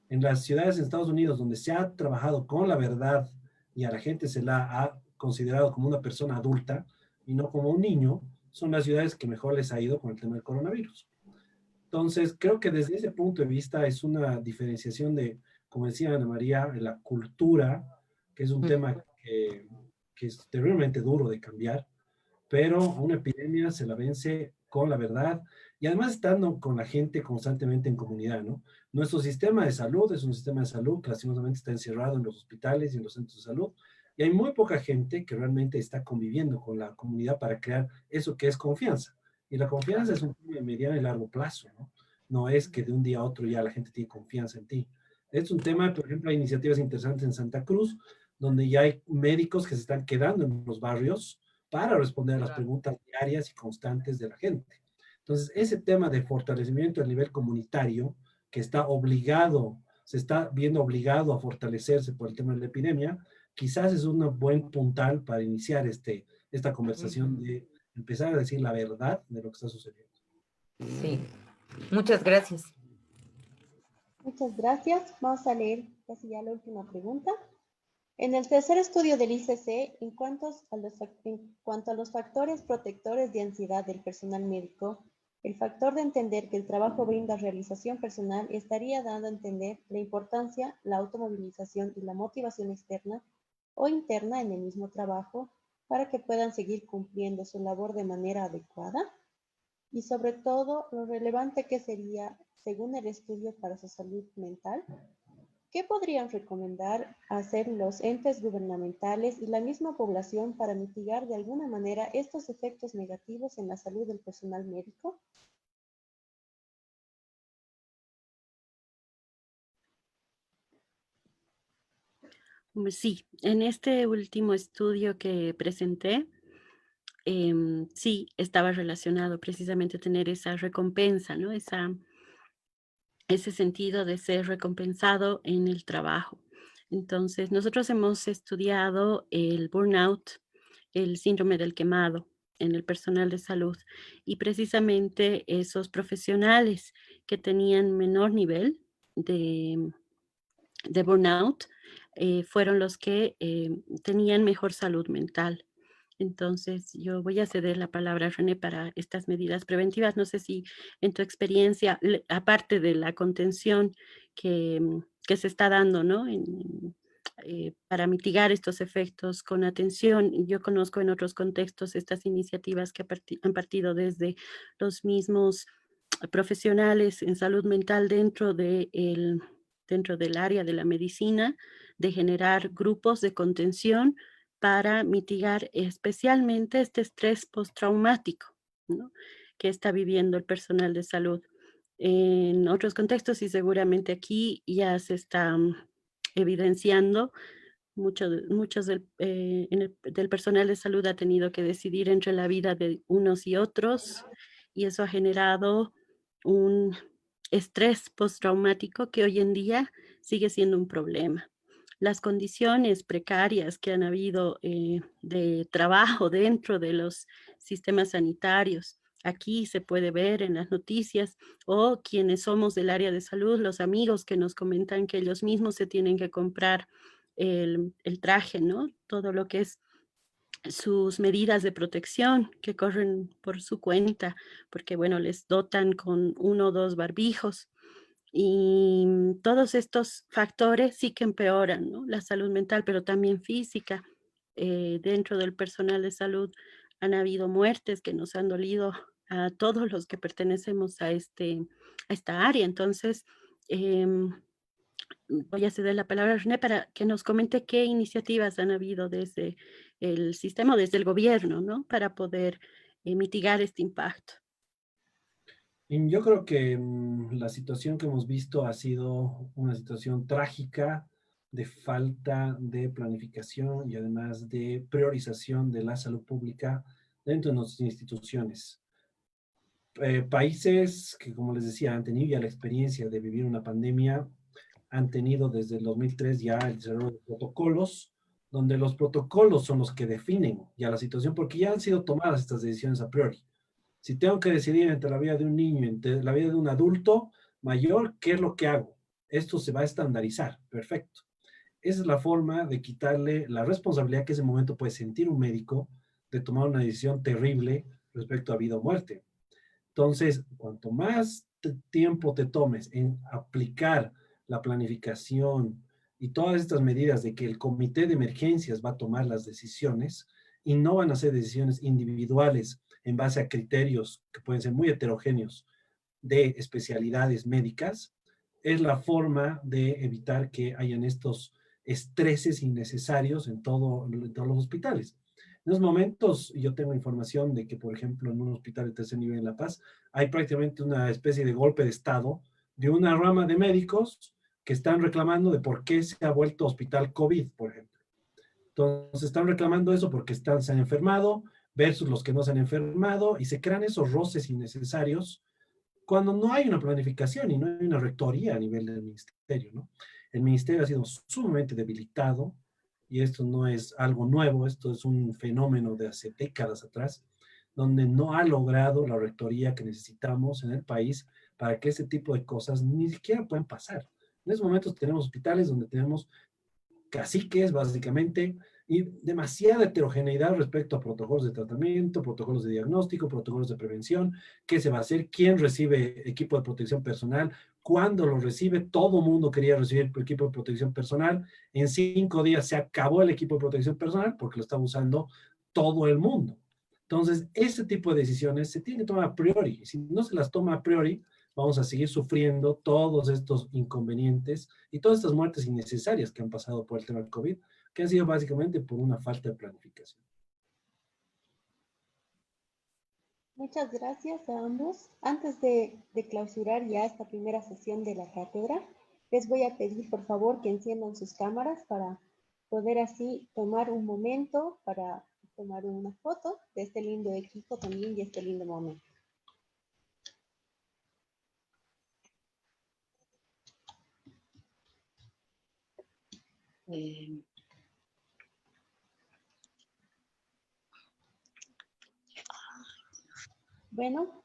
En las ciudades en Estados Unidos donde se ha trabajado con la verdad y a la gente se la ha considerado como una persona adulta y no como un niño, son las ciudades que mejor les ha ido con el tema del coronavirus. Entonces, creo que desde ese punto de vista es una diferenciación de, como decía Ana María, de la cultura, que es un tema que es terriblemente duro de cambiar, pero a una epidemia se la vence con la verdad y además estando con la gente constantemente en comunidad, ¿no? Nuestro sistema de salud es un sistema de salud que lastimosamente está encerrado en los hospitales y en los centros de salud y hay muy poca gente que realmente está conviviendo con la comunidad para crear eso que es confianza. Y la confianza es un tema de mediano y largo plazo, ¿no? No es que de un día a otro ya la gente tiene confianza en ti. Es un tema, por ejemplo, hay iniciativas interesantes en Santa Cruz, donde ya hay médicos que se están quedando en los barrios para responder a las preguntas diarias y constantes de la gente. Entonces, ese tema de fortalecimiento a nivel comunitario, que está obligado, se está viendo obligado a fortalecerse por el tema de la epidemia, quizás es un buen puntal para iniciar esta conversación de empezar a decir la verdad de lo que está sucediendo. Sí, muchas gracias. Muchas gracias. Vamos a leer casi ya la última pregunta. En el tercer estudio del ICC, en cuanto a los factores protectores de ansiedad del personal médico, el factor de entender que el trabajo brinda realización personal estaría dando a entender la importancia, la automovilización y la motivación externa o interna en el mismo trabajo para que puedan seguir cumpliendo su labor de manera adecuada y sobre todo lo relevante que sería, según el estudio, para su salud mental. ¿Qué podrían recomendar hacer los entes gubernamentales y la misma población para mitigar de alguna manera estos efectos negativos en la salud del personal médico? Sí, en este último estudio que presenté, sí estaba relacionado precisamente tener esa recompensa, ¿no? Ese sentido de ser recompensado en el trabajo. Entonces, nosotros hemos estudiado el burnout, el síndrome del quemado en el personal de salud y precisamente esos profesionales que tenían menor nivel de burnout fueron los que tenían mejor salud mental. Entonces, yo voy a ceder la palabra a René para estas medidas preventivas. No sé si en tu experiencia, aparte de la contención que se está dando, ¿no? Para mitigar estos efectos con atención, yo conozco en otros contextos estas iniciativas que han partido desde los mismos profesionales en salud mental dentro del área de la medicina, de generar grupos de contención para mitigar especialmente este estrés postraumático, ¿no?, que está viviendo el personal de salud. En otros contextos y seguramente aquí ya se está evidenciando, muchos del personal de salud ha tenido que decidir entre la vida de unos y otros y eso ha generado un estrés postraumático que hoy en día sigue siendo un problema. Las condiciones precarias que han habido de trabajo dentro de los sistemas sanitarios, aquí se puede ver en las noticias, o quienes somos del área de salud, los amigos que nos comentan que ellos mismos se tienen que comprar el traje, ¿no? Todo lo que es sus medidas de protección que corren por su cuenta, porque bueno, les dotan con 1 o 2 barbijos. Y todos estos factores sí que empeoran, ¿no?, la salud mental, pero también física. Dentro del personal de salud han habido muertes que nos han dolido a todos los que pertenecemos a esta área. Entonces, voy a ceder la palabra a René para que nos comente qué iniciativas han habido desde el sistema o desde el gobierno, ¿no?, para poder mitigar este impacto. Y yo creo que la situación que hemos visto ha sido una situación trágica de falta de planificación y además de priorización de la salud pública dentro de nuestras instituciones. Países que, como les decía, han tenido ya la experiencia de vivir una pandemia, han tenido desde el 2003 ya el desarrollo de protocolos, donde los protocolos son los que definen ya la situación, porque ya han sido tomadas estas decisiones a priori. Si tengo que decidir entre la vida de un niño y entre la vida de un adulto mayor, ¿qué es lo que hago? Esto se va a estandarizar, perfecto. Esa es la forma de quitarle la responsabilidad que ese momento puede sentir un médico de tomar una decisión terrible respecto a vida o muerte. Entonces, cuanto más tiempo te tomes en aplicar la planificación y todas estas medidas de que el comité de emergencias va a tomar las decisiones y no van a ser decisiones individuales en base a criterios que pueden ser muy heterogéneos de especialidades médicas, es la forma de evitar que hayan estos estreses innecesarios en todos los hospitales. En los momentos, yo tengo información de que, por ejemplo, en un hospital de tercer nivel en La Paz, hay prácticamente una especie de golpe de estado de una rama de médicos que están reclamando de por qué se ha vuelto hospital COVID, por ejemplo. Entonces, están reclamando eso porque se han enfermado versus los que no se han enfermado y se crean esos roces innecesarios cuando no hay una planificación y no hay una rectoría a nivel del ministerio, ¿no? El ministerio ha sido sumamente debilitado y esto no es algo nuevo, esto es un fenómeno de hace décadas atrás, donde no ha logrado la rectoría que necesitamos en el país para que ese tipo de cosas ni siquiera puedan pasar. En estos momentos tenemos hospitales donde tenemos caciques, básicamente, y demasiada heterogeneidad respecto a protocolos de tratamiento, protocolos de diagnóstico, protocolos de prevención, qué se va a hacer, quién recibe equipo de protección personal, cuándo lo recibe. Todo mundo quería recibir equipo de protección personal. En 5 días se acabó el equipo de protección personal porque lo estaba usando todo el mundo. Entonces, ese tipo de decisiones se tiene que tomar a priori. Si no se las toma a priori, vamos a seguir sufriendo todos estos inconvenientes y todas estas muertes innecesarias que han pasado por el tema del COVID, que han sido básicamente por una falta de planificación. Muchas gracias a ambos. Antes de clausurar ya esta primera sesión de la cátedra, les voy a pedir por favor que enciendan sus cámaras para poder así tomar un momento para tomar una foto de este lindo equipo también y este lindo momento. Bueno,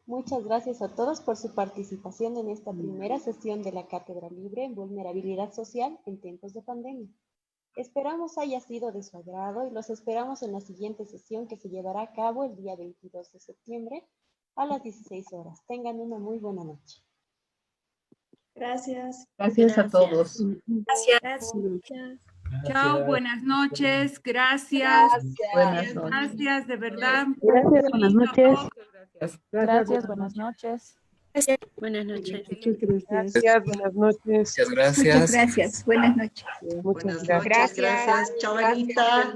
muchas gracias a todos por su participación en esta primera sesión de la Cátedra Libre en Vulnerabilidad Social en tiempos de pandemia. Esperamos haya sido de su agrado y los esperamos en la siguiente sesión que se llevará a cabo el día 22 de septiembre a las 16 horas. Tengan una muy buena noche. Gracias. Gracias a todos. Gracias. Chao, buenas noches, gracias. Buenas noches. Gracias, de verdad. Gracias, buenas noches. Gracias. Gracias, buenas noches. Buenas noches. Gracias, buenas noches. Muchas gracias. Muchas gracias. Buenas noches. Buenas noches, gracias. Chao, Anita.